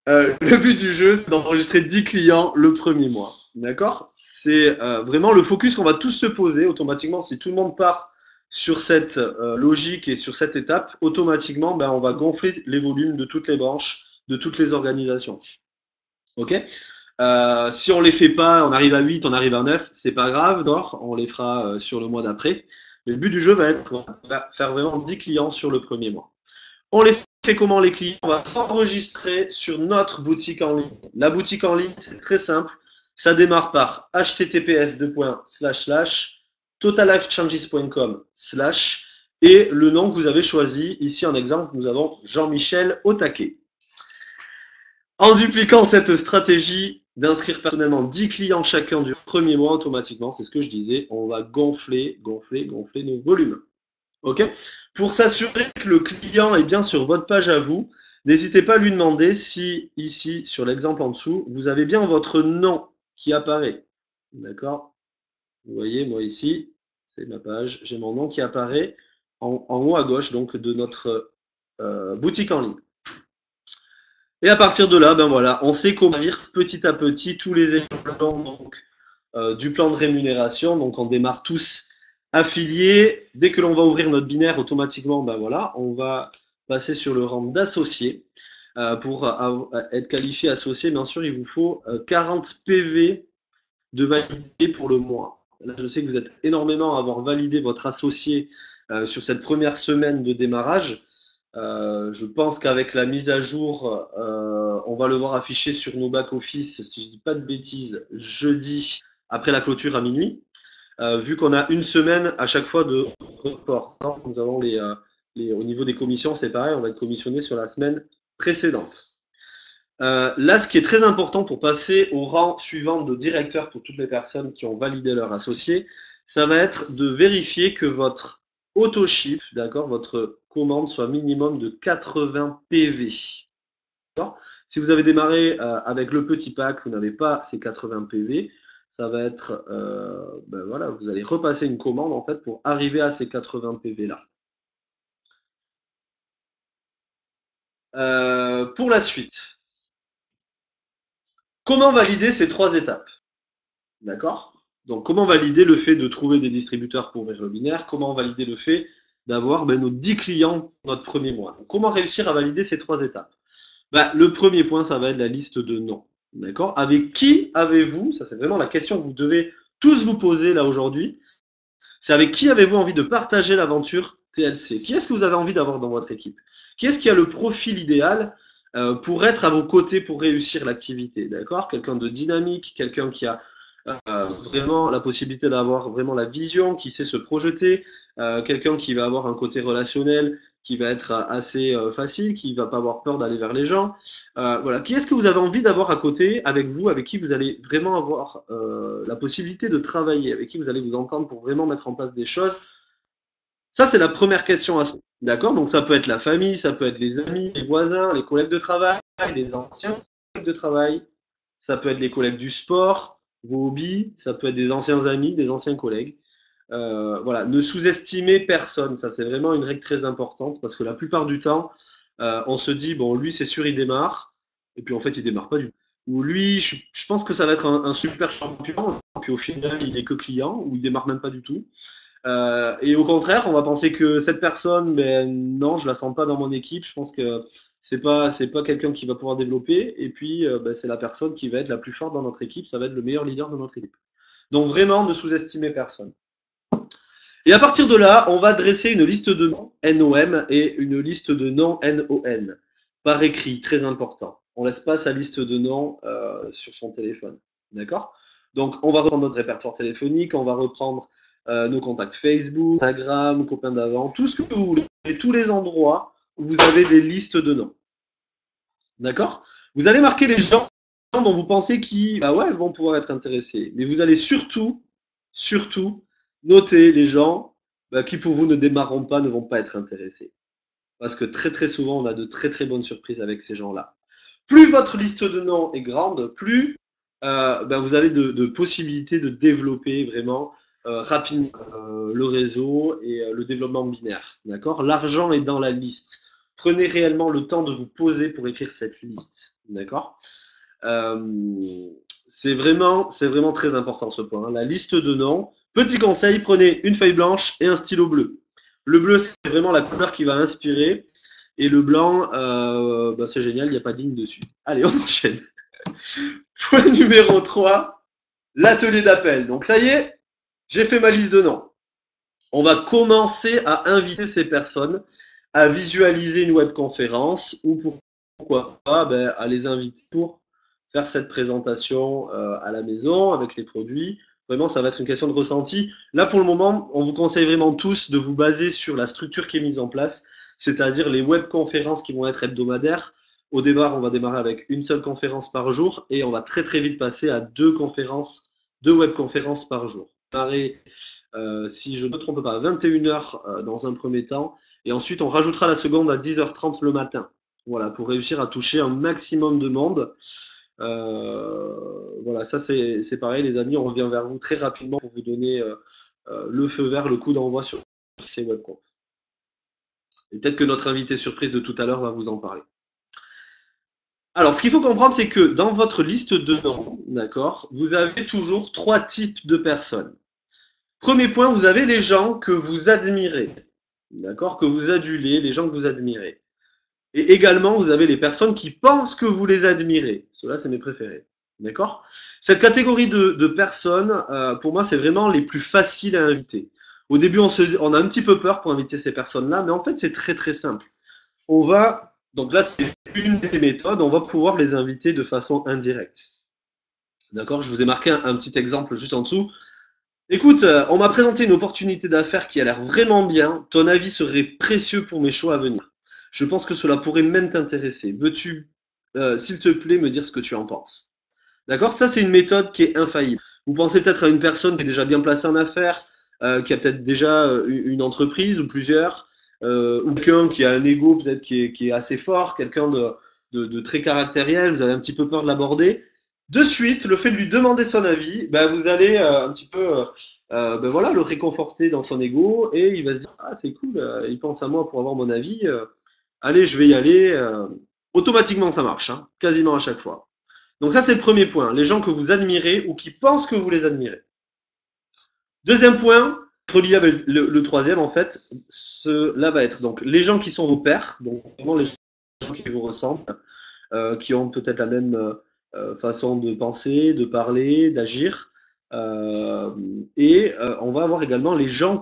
Le but du jeu, c'est d'enregistrer 10 clients le premier mois. D'accord? C'est vraiment le focus qu'on va tous se poser automatiquement. Si tout le monde part sur cette logique et sur cette étape, automatiquement, on va gonfler les volumes de toutes les branches, de toutes les organisations. Ok? Si on les fait pas, on arrive à 8, on arrive à 9, c'est pas grave, on les fera sur le mois d'après. Mais le but du jeu va être de faire vraiment 10 clients sur le premier mois. On les fait comment les clients? On va s'enregistrer sur notre boutique en ligne. La boutique en ligne, c'est très simple. Ça démarre par https://totallifechanges.com/ et le nom que vous avez choisi. Ici, en exemple, nous avons Jean-Michel Otaquet. En dupliquant cette stratégie, d'inscrire personnellement 10 clients chacun du premier mois, automatiquement, c'est ce que je disais, on va gonfler nos volumes. OK? Pour s'assurer que le client est bien sur votre page à vous, n'hésitez pas à lui demander si, ici, sur l'exemple en dessous, vous avez bien votre nom qui apparaît. D'accord? Vous voyez, moi ici, c'est ma page, j'ai mon nom qui apparaît en haut à gauche donc de notre boutique en ligne. Et à partir de là, ben voilà, on sait comment lire petit à petit tous les échelons donc, du plan de rémunération. Donc on démarre tous affiliés. Dès que l'on va ouvrir notre binaire, automatiquement, ben voilà, on va passer sur le rang d'associé. Pour être qualifié associé, bien sûr, il vous faut 40 PV de validé pour le mois. Là, je sais que vous êtes énormément à avoir validé votre associé sur cette première semaine de démarrage. Je pense qu'avec la mise à jour, on va le voir affiché sur nos back-office, si je ne dis pas de bêtises, jeudi après la clôture à minuit. Vu qu'on a une semaine à chaque fois de report. Nous avons au niveau des commissions, c'est pareil, on va être commissionné sur la semaine précédente. Là, ce qui est très important pour passer au rang suivant de directeur pour toutes les personnes qui ont validé leur associé, ça va être de vérifier que votre auto-ship, d'accord, votre commande soit minimum de 80 PV. Si vous avez démarré avec le petit pack, vous n'avez pas ces 80 PV, ça va être, ben voilà, vous allez repasser une commande en fait pour arriver à ces 80 PV là. Pour la suite, comment valider ces 3 étapes? D'accord? Donc, comment valider le fait de trouver des distributeurs pour ouvrir le binaire? Comment valider le fait d'avoir nos 10 clients notre premier mois? Donc, comment réussir à valider ces 3 étapes? Le premier point, ça va être la liste de noms. D'accord? Avec qui avez-vous, ça c'est vraiment la question que vous devez tous vous poser là aujourd'hui, c'est avec qui avez-vous envie de partager l'aventure TLC? Qui est-ce que vous avez envie d'avoir dans votre équipe? Qui est-ce qui a le profil idéal pour être à vos côtés pour réussir l'activité? D'accord? Quelqu'un de dynamique, quelqu'un qui a vraiment la possibilité d'avoir vraiment la vision, qui sait se projeter, quelqu'un qui va avoir un côté relationnel qui va être assez facile, qui va pas avoir peur d'aller vers les gens. Voilà. Qui est-ce que vous avez envie d'avoir à côté, avec vous, avec qui vous allez vraiment avoir la possibilité de travailler, avec qui vous allez vous entendre pour vraiment mettre en place des choses? Ça, c'est la première question à se poser. D'accord? Donc, ça peut être la famille, ça peut être les amis, les voisins, les collègues de travail, les anciens collègues de travail, ça peut être les collègues du sport, vos hobbies, ça peut être des anciens amis, des anciens collègues. Voilà, ne sous-estimez personne, ça c'est vraiment une règle très importante parce que la plupart du temps, on se dit, bon, lui c'est sûr il démarre, et puis en fait il démarre pas du tout. Ou lui, je pense que ça va être un super champion, et puis au final il n'est que client, ou il démarre même pas du tout. Et au contraire, on va penser que cette personne, ben non, je la sens pas dans mon équipe, je pense que c'est pas quelqu'un qui va pouvoir développer, et puis ben, c'est la personne qui va être la plus forte dans notre équipe, ça va être le meilleur leader de notre équipe. Donc vraiment, ne sous-estimez personne. Et à partir de là, on va dresser une liste de noms NOM et une liste de noms NON par écrit, très important. On laisse pas sa liste de noms sur son téléphone, d'accord? Donc on va reprendre notre répertoire téléphonique, on va reprendre nos contacts Facebook, Instagram, copains d'avant, tout ce que vous voulez, et tous les endroits où vous avez des listes de noms, d'accord? Vous allez marquer les gens dont vous pensez qui vont pouvoir être intéressés, mais vous allez surtout notez les gens qui pour vous ne démarreront pas, ne vont pas être intéressés. Parce que très très souvent, on a de très très bonnes surprises avec ces gens-là. Plus votre liste de noms est grande, plus vous avez de possibilités de développer vraiment rapidement le réseau et le développement binaire. D'accord? L'argent est dans la liste. Prenez réellement le temps de vous poser pour écrire cette liste. D'accord? C'est vraiment très important ce point. Hein. La liste de noms. Petit conseil, prenez une feuille blanche et un stylo bleu. Le bleu, c'est vraiment la couleur qui va inspirer. Et le blanc, c'est génial, il n'y a pas de ligne dessus. Allez, on enchaîne. Point numéro 3, l'atelier d'appel. Donc ça y est, j'ai fait ma liste de noms. On va commencer à inviter ces personnes à visualiser une webconférence ou pourquoi pas à les inviter pour faire cette présentation à la maison avec les produits. Vraiment, ça va être une question de ressenti. Là, pour le moment, on vous conseille vraiment tous de vous baser sur la structure qui est mise en place, c'est-à-dire les webconférences qui vont être hebdomadaires. Au départ, on va démarrer avec une seule conférence par jour et on va très très vite passer à deux webconférences par jour. Démarrer, si je ne me trompe pas, à 21h dans un premier temps et ensuite on rajoutera la seconde à 10h30 le matin. Voilà, pour réussir à toucher un maximum de monde. Voilà, ça c'est pareil les amis, on revient vers vous très rapidement pour vous donner le feu vert, le coup d'envoi sur ces webconf. Et peut-être que notre invité surprise de tout à l'heure va vous en parler. Alors, ce qu'il faut comprendre, c'est que dans votre liste de noms, d'accord, vous avez toujours trois types de personnes. Premier point, vous avez les gens que vous admirez, d'accord, que vous adulez, les gens que vous admirez. Et également, vous avez les personnes qui pensent que vous les admirez. Ceux-là, c'est mes préférés. D'accord? Cette catégorie de personnes, pour moi, c'est vraiment les plus faciles à inviter. Au début, on a un petit peu peur pour inviter ces personnes-là, mais en fait, c'est très très simple. Donc là, c'est une des méthodes, on va pouvoir les inviter de façon indirecte. D'accord? Je vous ai marqué un petit exemple juste en dessous. Écoute, on m'a présenté une opportunité d'affaires qui a l'air vraiment bien. Ton avis serait précieux pour mes choix à venir. Je pense que cela pourrait même t'intéresser. Veux-tu, s'il te plaît, me dire ce que tu en penses? D'accord? Ça, c'est une méthode qui est infaillible. Vous pensez peut-être à une personne qui est déjà bien placée en affaires, qui a peut-être déjà une entreprise ou plusieurs, ou quelqu'un qui a un ego peut-être qui est assez fort, quelqu'un de très caractériel, vous avez un petit peu peur de l'aborder. De suite, le fait de lui demander son avis, ben, vous allez un petit peu ben voilà, le réconforter dans son ego et il va se dire ah c'est cool, il pense à moi pour avoir mon avis, allez je vais y aller. Automatiquement ça marche, hein, quasiment à chaque fois. Donc ça c'est le premier point, les gens que vous admirez ou qui pensent que vous les admirez. Deuxième point, relié avec le troisième en fait, cela va être donc les gens qui sont vos pairs, donc vraiment les gens qui vous ressemblent, qui ont peut-être la même façon de penser, de parler, d'agir. On va avoir également les gens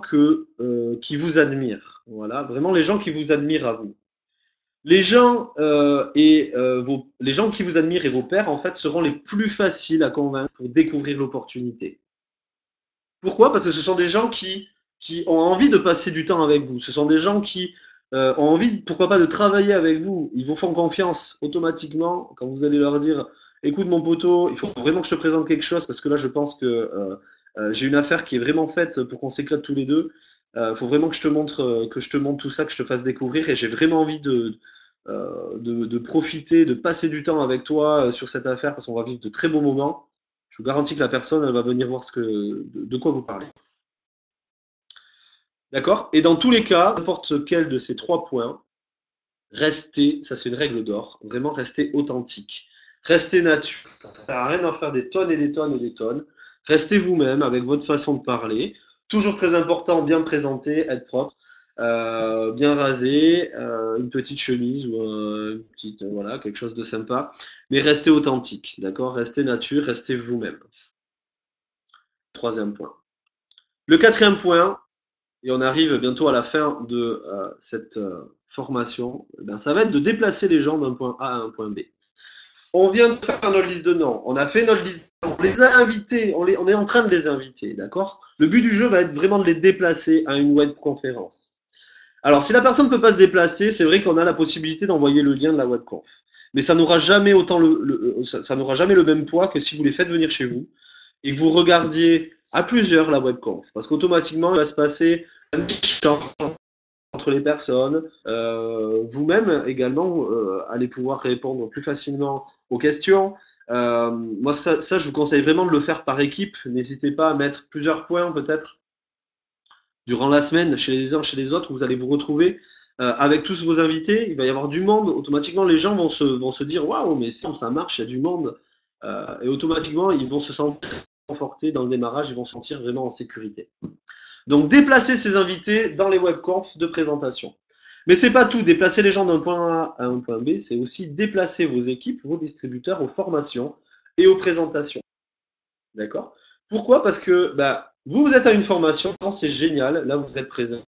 qui vous admirent. Voilà, vraiment les gens qui vous admirent à vous. Les gens les gens qui vous admirent et vos pairs en fait seront les plus faciles à convaincre pour découvrir l'opportunité. Pourquoi? Parce que ce sont des gens qui ont envie de passer du temps avec vous. Ce sont des gens qui ont envie, pourquoi pas, de travailler avec vous. Ils vous font confiance automatiquement quand vous allez leur dire écoute mon poteau, il faut vraiment que je te présente quelque chose parce que là je pense que j'ai une affaire qui est vraiment faite pour qu'on s'éclate tous les deux. Il faut vraiment que je te montre tout ça, que je te fasse découvrir et j'ai vraiment envie de profiter, de passer du temps avec toi sur cette affaire parce qu'on va vivre de très bons moments. Je vous garantis que la personne, elle va venir voir de quoi vous parlez. D'accord? Et dans tous les cas, n'importe quel de ces trois points, restez, ça c'est une règle d'or, vraiment restez authentique. Restez nature. Ça ne sert à rien d'en faire des tonnes et des tonnes et des tonnes. Restez vous-même avec votre façon de parler. Toujours très important, bien présenté, être propre, bien rasé, une petite chemise ou une petite, voilà, quelque chose de sympa. Mais restez authentique, d'accord? Restez nature, restez vous-même. Troisième point. Le quatrième point, et on arrive bientôt à la fin de cette formation, ben, ça va être de déplacer les gens d'un point A à un point B. On vient de faire notre liste de noms, on a fait notre liste, on les a invités, on est en train de les inviter, d'accord? Le but du jeu va être vraiment de les déplacer à une webconférence. Alors, si la personne ne peut pas se déplacer, c'est vrai qu'on a la possibilité d'envoyer le lien de la webconf. Mais ça n'aura jamais ça n'aura jamais le même poids que si vous les faites venir chez vous et que vous regardiez à plusieurs la webconf. Parce qu'automatiquement, il va se passer un échange entre les personnes. Vous-même également allez pouvoir répondre plus facilement aux questions. Moi, ça, je vous conseille vraiment de le faire par équipe. N'hésitez pas à mettre plusieurs points peut-être durant la semaine chez les uns, chez les autres. Vous allez vous retrouver avec tous vos invités. Il va y avoir du monde. Automatiquement, les gens vont se dire waouh, mais ça marche, il y a du monde. Et automatiquement, ils vont se sentir confortés dans le démarrage. Ils vont se sentir vraiment en sécurité. Donc, déplacer ces invités dans les webconf de présentation. Mais c'est pas tout. Déplacer les gens d'un point A à un point B, c'est aussi déplacer vos équipes, vos distributeurs aux formations et aux présentations. D'accord? Pourquoi? Parce que vous êtes à une formation, c'est génial. Là, vous êtes présent,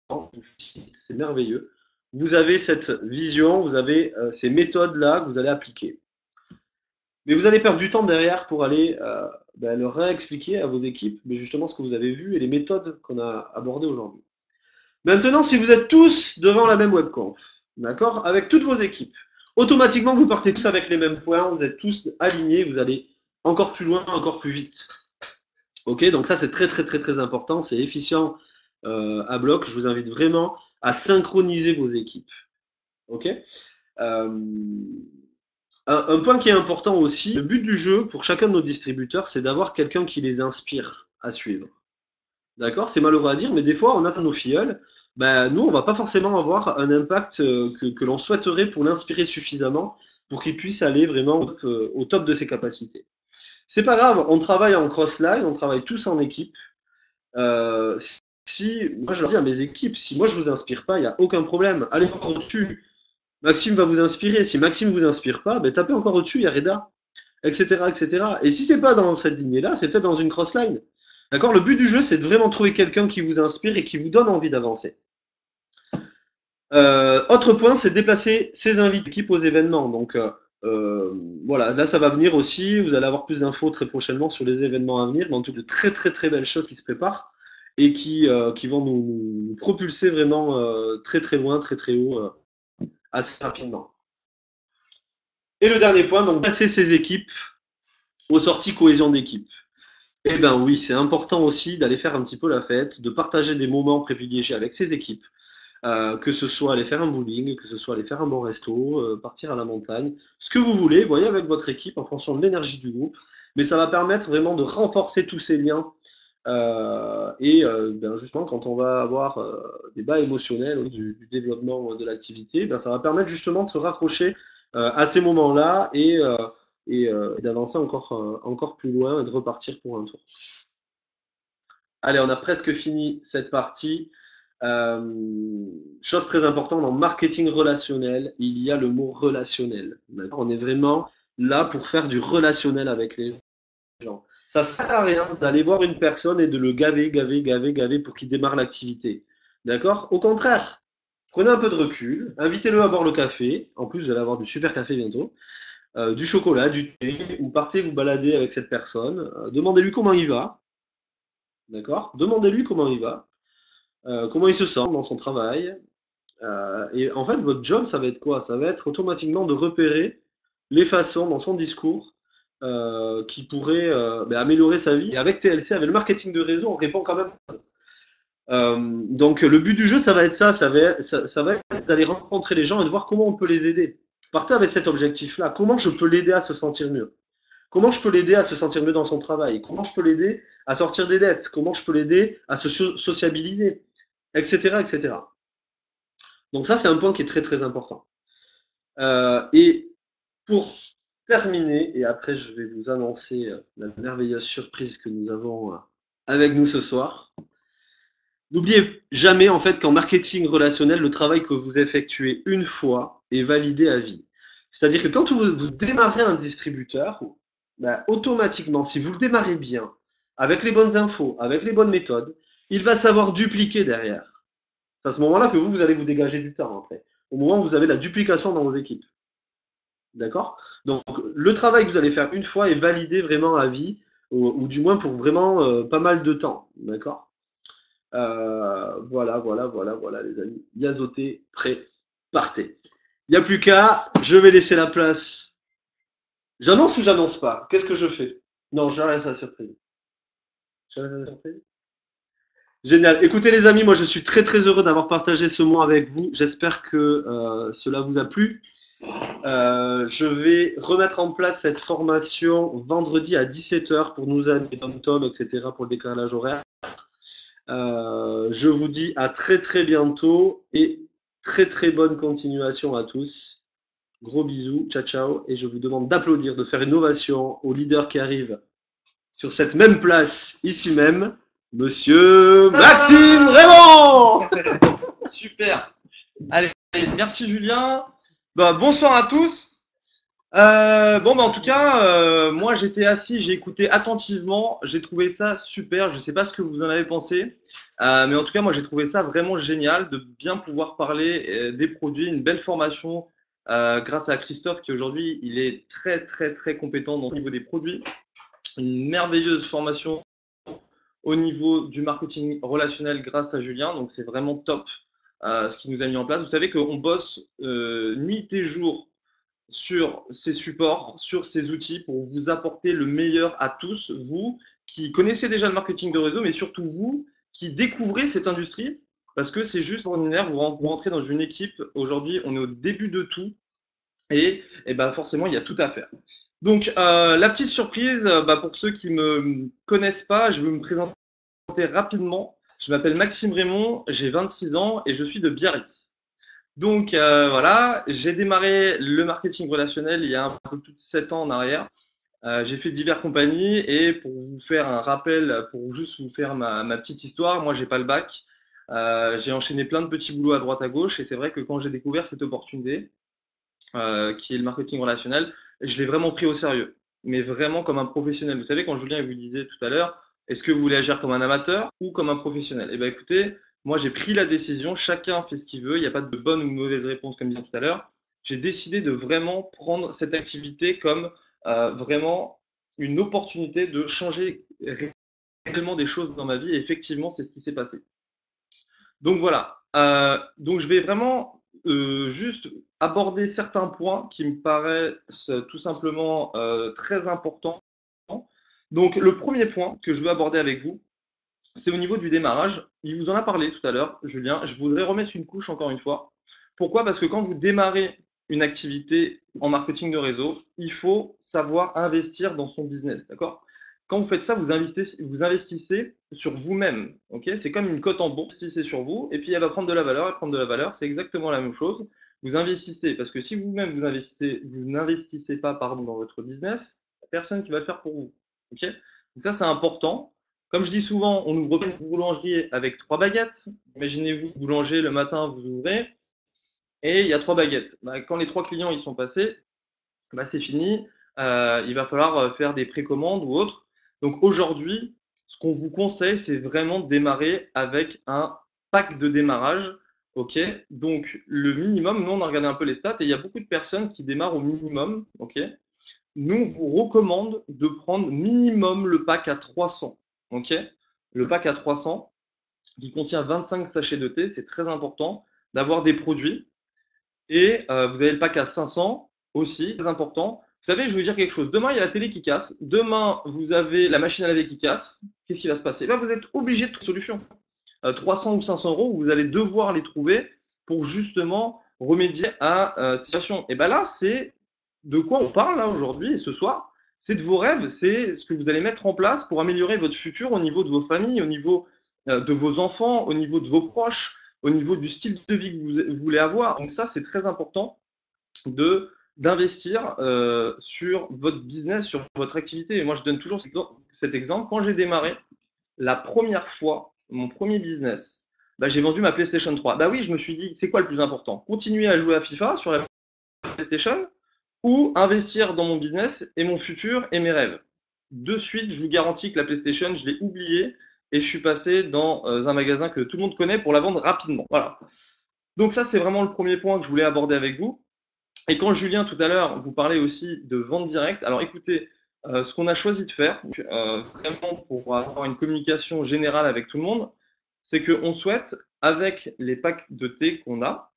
c'est merveilleux. Vous avez cette vision, vous avez ces méthodes-là que vous allez appliquer. Mais vous allez perdre du temps derrière pour aller leur réexpliquer à vos équipes, mais justement ce que vous avez vu et les méthodes qu'on a abordées aujourd'hui. Maintenant, si vous êtes tous devant la même webconf, d'accord, avec toutes vos équipes, automatiquement, vous partez tous avec les mêmes points, vous êtes tous alignés, vous allez encore plus loin, encore plus vite. Ok, donc ça c'est très très très très important, c'est efficient à bloc. Je vous invite vraiment à synchroniser vos équipes. Ok. Un point qui est important aussi, le but du jeu pour chacun de nos distributeurs, c'est d'avoir quelqu'un qui les inspire à suivre. D'accord? C'est malheureux à dire, mais des fois, on a nos filleuls. Ben, nous, on va pas forcément avoir un impact que l'on souhaiterait pour l'inspirer suffisamment pour qu'il puisse aller vraiment au top de ses capacités. C'est pas grave, on travaille en cross-line, on travaille tous en équipe. Euh, si, moi, je leur dis à mes équipes, si moi je vous inspire pas, il n'y a aucun problème. Allez encore au-dessus. Maxime va vous inspirer. Si Maxime vous inspire pas, ben, tapez encore au-dessus, il y a Reda, etc., etc. Et si c'est pas dans cette lignée-là, c'est peut-être dans une cross-line. D'accord? Le but du jeu, c'est de vraiment trouver quelqu'un qui vous inspire et qui vous donne envie d'avancer. Autre point, c'est de déplacer ses invités d'équipe aux événements. Donc, voilà, là, ça va venir aussi. Vous allez avoir plus d'infos très prochainement sur les événements à venir, mais en tout cas, de très, très, très belles choses qui se préparent et qui vont nous propulser vraiment très, très loin, très, très haut, assez rapidement. Et le dernier point, donc, placer ses équipes aux sorties cohésion d'équipe. Eh ben oui, c'est important aussi d'aller faire un petit peu la fête, de partager des moments privilégiés avec ses équipes, que ce soit aller faire un bowling, que ce soit aller faire un bon resto, partir à la montagne, ce que vous voulez, voyez avec votre équipe en fonction de l'énergie du groupe, mais ça va permettre vraiment de renforcer tous ces liens. Ben justement, quand on va avoir des bas émotionnels du développement de l'activité, ben ça va permettre justement de se raccrocher à ces moments-là et d'avancer encore plus loin et de repartir pour un tour. Allez, on a presque fini cette partie. Chose très importante dans marketing relationnel, il y a le mot relationnel. On est vraiment là pour faire du relationnel avec les gens. Ça sert à rien d'aller voir une personne et de le gaver pour qu'il démarre l'activité. D'accord? Au contraire, prenez un peu de recul, invitez-le à boire le café. En plus, vous allez avoir du super café bientôt. Du chocolat, du thé, ou partez vous balader avec cette personne. Demandez-lui comment il va. D'accord? Demandez-lui comment il va. Comment il se sent dans son travail. Et en fait, votre job, ça va être quoi? Ça va être automatiquement de repérer les façons dans son discours qui pourraient améliorer sa vie. Et avec TLC, avec le marketing de réseau, on répond quand même. Donc le but du jeu, ça va être ça va être d'aller rencontrer les gens et de voir comment on peut les aider. Partez avec cet objectif-là. Comment je peux l'aider à se sentir mieux? Comment je peux l'aider à se sentir mieux dans son travail? Comment je peux l'aider à sortir des dettes? Comment je peux l'aider à se sociabiliser? Etc., etc. Donc ça, c'est un point qui est très très important. Et pour terminer, et après je vais vous annoncer la merveilleuse surprise que nous avons avec nous ce soir. N'oubliez jamais en fait qu'en marketing relationnel, le travail que vous effectuez une fois est validé à vie. C'est-à-dire que quand vous démarrez un distributeur, ben, automatiquement, si vous le démarrez bien, avec les bonnes infos, avec les bonnes méthodes, il va savoir dupliquer derrière. C'est à ce moment-là que vous allez vous dégager du temps après. Au moment où vous avez la duplication dans vos équipes. D'accord? Donc, le travail que vous allez faire une fois est validé vraiment à vie, ou du moins pour vraiment pas mal de temps. D'accord? Voilà, les amis. Yazoté, prêt, partez. Il n'y a plus qu'à, je vais laisser la place. J'annonce ou j'annonce pas? Qu'est-ce que je fais? Non, je laisse la surprise. Je laisse la surprise. Génial. Écoutez les amis, moi je suis très très heureux d'avoir partagé ce moment avec vous. J'espère que cela vous a plu. Je vais remettre en place cette formation vendredi à 17h pour nous aider, Tom, etc. pour le décalage horaire. Je vous dis à très très bientôt et très très bonne continuation à tous. Gros bisous, ciao ciao, et je vous demande d'applaudir, de faire une ovation au leader qui arrive sur cette même place, ici même, Monsieur Maxime Raymond. Super. Allez, merci Julien. Bonsoir à tous. En tout cas, moi j'étais assis, j'ai écouté attentivement, j'ai trouvé ça super. Je ne sais pas ce que vous en avez pensé, mais en tout cas, moi j'ai trouvé ça vraiment génial de bien pouvoir parler des produits, une belle formation grâce à Christophe qui aujourd'hui il est très très très compétent au niveau des produits, une merveilleuse formation au niveau du marketing relationnel grâce à Julien, donc c'est vraiment top ce qu'il nous a mis en place. Vous savez qu'on bosse nuit et jour sur ces supports, sur ces outils pour vous apporter le meilleur à tous, vous qui connaissez déjà le marketing de réseau, mais surtout vous qui découvrez cette industrie, parce que c'est juste ordinaire, vous rentrez dans une équipe, aujourd'hui on est au début de tout, et ben forcément il y a tout à faire. Donc la petite surprise, pour ceux qui me connaissent pas, je vais me présenter rapidement. Je m'appelle Maxime Raymond, j'ai 26 ans et je suis de Biarritz. Donc voilà, j'ai démarré le marketing relationnel il y a un peu plus de 7 ans en arrière. J'ai fait diverses compagnies et pour vous faire un rappel, pour juste vous faire ma petite histoire, moi j'ai pas le bac. J'ai enchaîné plein de petits boulots à droite à gauche et c'est vrai que quand j'ai découvert cette opportunité, qui est le marketing relationnel, je l'ai vraiment pris au sérieux, mais vraiment comme un professionnel. Vous savez, quand Julien vous disait tout à l'heure, est-ce que vous voulez agir comme un amateur ou comme un professionnel? Eh bien écoutez, moi j'ai pris la décision, chacun fait ce qu'il veut, il n'y a pas de bonne ou de mauvaise réponse comme disait tout à l'heure. J'ai décidé de vraiment prendre cette activité comme vraiment une opportunité de changer réellement des choses dans ma vie et effectivement c'est ce qui s'est passé. Donc voilà, donc je vais vraiment juste aborder certains points qui me paraissent tout simplement très importants. Donc le premier point que je veux aborder avec vous, c'est au niveau du démarrage. Il vous en a parlé tout à l'heure, Julien. Je voudrais remettre une couche encore une fois. Pourquoi? Parce que quand vous démarrez une activité en marketing de réseau, il faut savoir investir dans son business, d'accord? Quand vous faites ça, vous investissez sur vous-même, ok? C'est comme une cote en bourse, vous investissez sur vous, et puis elle va prendre de la valeur, elle prend de la valeur, c'est exactement la même chose. Vous investissez, parce que si vous-même vous n'investissez pas, pardon, dans votre business, personne qui va le faire pour vous, ok? Donc ça, c'est important. Comme je dis souvent, on ouvre une boulangerie avec 3 baguettes. Imaginez-vous, boulanger, le matin, vous ouvrez, et il y a 3 baguettes. Quand les 3 clients ils sont passés, c'est fini. Il va falloir faire des précommandes ou autre. Donc aujourd'hui, ce qu'on vous conseille, c'est vraiment de démarrer avec un pack de démarrage. Ok, donc le minimum, nous on a regardé un peu les stats et il y a beaucoup de personnes qui démarrent au minimum. Ok, nous on vous recommande de prendre minimum le pack à 300. Ok, le pack à 300 qui contient 25 sachets de thé, c'est très important d'avoir des produits. Et vous avez le pack à 500 aussi, très important. Vous savez, je vais vous dire quelque chose. Demain, il y a la télé qui casse. Demain, vous avez la machine à laver qui casse. Qu'est-ce qui va se passer? Vous êtes obligé de trouver une solution. 300 ou 500 euros, vous allez devoir les trouver pour justement remédier à cette situation. Et bien là, c'est de quoi on parle là aujourd'hui et ce soir. C'est de vos rêves, c'est ce que vous allez mettre en place pour améliorer votre futur au niveau de vos familles, au niveau de vos enfants, au niveau de vos proches, au niveau du style de vie que vous voulez avoir. Donc ça, c'est très important d'investir sur votre business, sur votre activité. Et moi, je donne toujours cet exemple. Quand j'ai démarré la première fois mon premier business, j'ai vendu ma PlayStation 3. Oui, je me suis dit, c'est quoi le plus important? Continuer à jouer à FIFA sur la PlayStation ou investir dans mon business et mon futur et mes rêves? De suite, je vous garantis que la PlayStation, je l'ai oubliée et je suis passé dans un magasin que tout le monde connaît pour la vendre rapidement. Voilà. Donc ça, c'est vraiment le premier point que je voulais aborder avec vous. Et quand Julien, tout à l'heure, vous parlait aussi de vente directe, alors écoutez, ce qu'on a choisi de faire, vraiment pour avoir une communication générale avec tout le monde, c'est qu'on souhaite, avec les packs de thé qu'on a,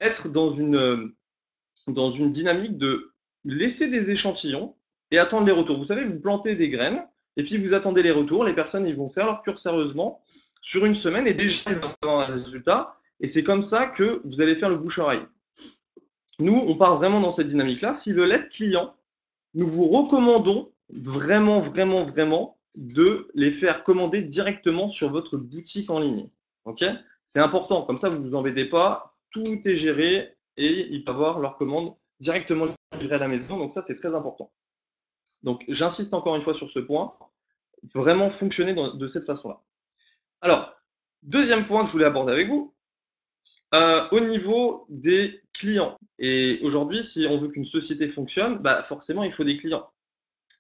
être dans une dynamique de laisser des échantillons et attendre les retours. Vous savez, vous plantez des graines et puis vous attendez les retours. Les personnes, ils vont faire leur cure sérieusement sur une semaine et déjà, ils vont avoir un résultat. Et c'est comme ça que vous allez faire le bouche-oreille. Nous, on part vraiment dans cette dynamique-là. S'ils veulent être clients, nous vous recommandons vraiment, vraiment, vraiment de les faire commander directement sur votre boutique en ligne. Ok? C'est important. Comme ça, vous ne vous embêtez pas. Tout est géré et ils peuvent avoir leur commande directement livrée à la maison. Donc ça, c'est très important. Donc, j'insiste encore une fois sur ce point. Vraiment fonctionner de cette façon-là. Alors, deuxième point que je voulais aborder avec vous, au niveau des clients. Et aujourd'hui, si on veut qu'une société fonctionne, forcément, il faut des clients.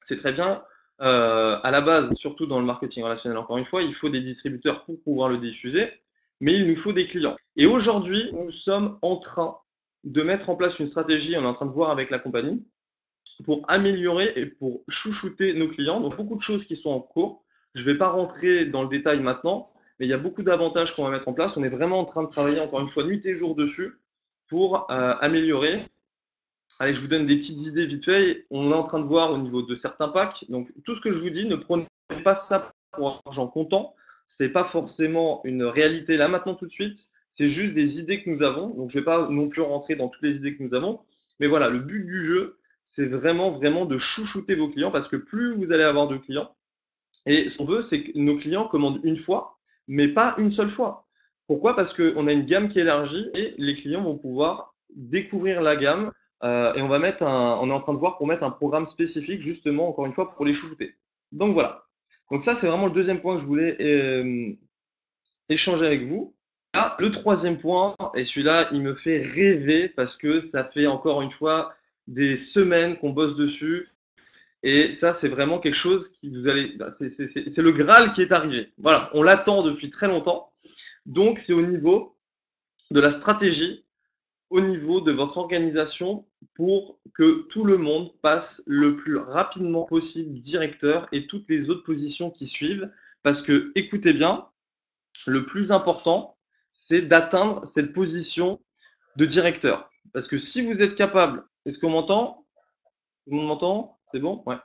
C'est très bien. À la base, surtout dans le marketing relationnel, encore une fois, il faut des distributeurs pour pouvoir le diffuser, mais il nous faut des clients. Et aujourd'hui, nous sommes en train de mettre en place une stratégie, on est en train de voir avec la compagnie, pour améliorer et pour chouchouter nos clients. Donc, beaucoup de choses qui sont en cours. Je ne vais pas rentrer dans le détail maintenant, mais il y a beaucoup d'avantages qu'on va mettre en place. On est vraiment en train de travailler encore une fois nuit et jour dessus pour améliorer Allez, je vous donne des petites idées vite fait. On est en train de voir au niveau de certains packs. Donc, tout ce que je vous dis, ne prenez pas ça pour argent comptant. C'est pas forcément une réalité là maintenant tout de suite. C'est juste des idées que nous avons. Donc, je vais pas non plus rentrer dans toutes les idées que nous avons. Mais voilà, le but du jeu, c'est vraiment, vraiment de chouchouter vos clients parce que plus vous allez avoir de clients, et ce qu'on veut, c'est que nos clients commandent une fois, mais pas une seule fois. Pourquoi? Parce qu'on a une gamme qui est élargie et les clients vont pouvoir découvrir la gamme. Et on est en train de voir pour mettre un programme spécifique, justement, encore une fois, pour les chouchouter. Donc voilà. Donc ça, c'est vraiment le deuxième point que je voulais échanger avec vous. Là, le troisième point, et celui-là, il me fait rêver parce que ça fait encore une fois des semaines qu'on bosse dessus. Et ça, c'est vraiment quelque chose qui vous allez. C'est le Graal qui est arrivé. Voilà, on l'attend depuis très longtemps. Donc, c'est au niveau de la stratégie, au niveau de votre organisation pour que tout le monde passe le plus rapidement possible directeur et toutes les autres positions qui suivent. Parce que, écoutez bien, le plus important, c'est d'atteindre cette position de directeur. Parce que si vous êtes capable, est-ce qu'on m'entend? Tout le monde m'entend? C'est bon? Ouais.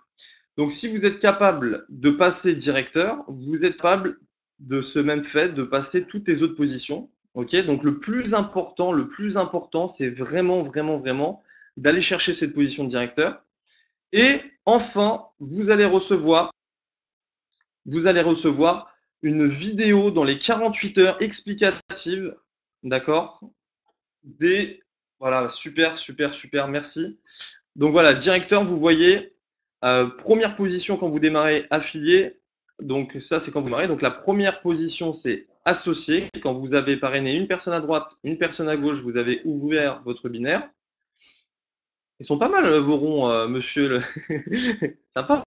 Donc, si vous êtes capable de passer directeur, vous êtes capable de ce même fait de passer toutes les autres positions. Ok, donc le plus important, c'est vraiment, vraiment, vraiment d'aller chercher cette position de directeur. Et enfin, vous allez recevoir une vidéo dans les 48 heures explicative, d'accord? Voilà, super, super, super, merci. Donc voilà, directeur, vous voyez, première position quand vous démarrez affilié. Donc ça, c'est quand vous démarrez. Donc la première position, c'est associé. Quand vous avez parrainé une personne à droite, une personne à gauche, vous avez ouvert votre binaire. Ils sont pas mal vos ronds, monsieur. Sympa.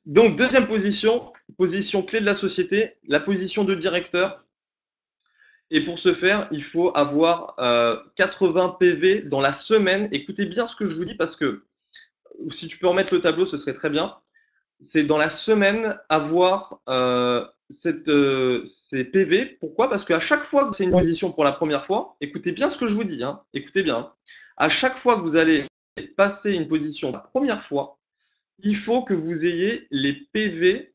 Donc deuxième position, position clé de la société, la position de directeur. Et pour ce faire, il faut avoir 80 PV dans la semaine. Écoutez bien ce que je vous dis parce que si tu peux remettre le tableau, ce serait très bien. C'est dans la semaine avoir ces PV. Pourquoi? Parce qu'à chaque fois que c'est une position pour la première fois, écoutez bien ce que je vous dis, hein, écoutez bien. À chaque fois que vous allez passer une position la première fois, il faut que vous ayez les PV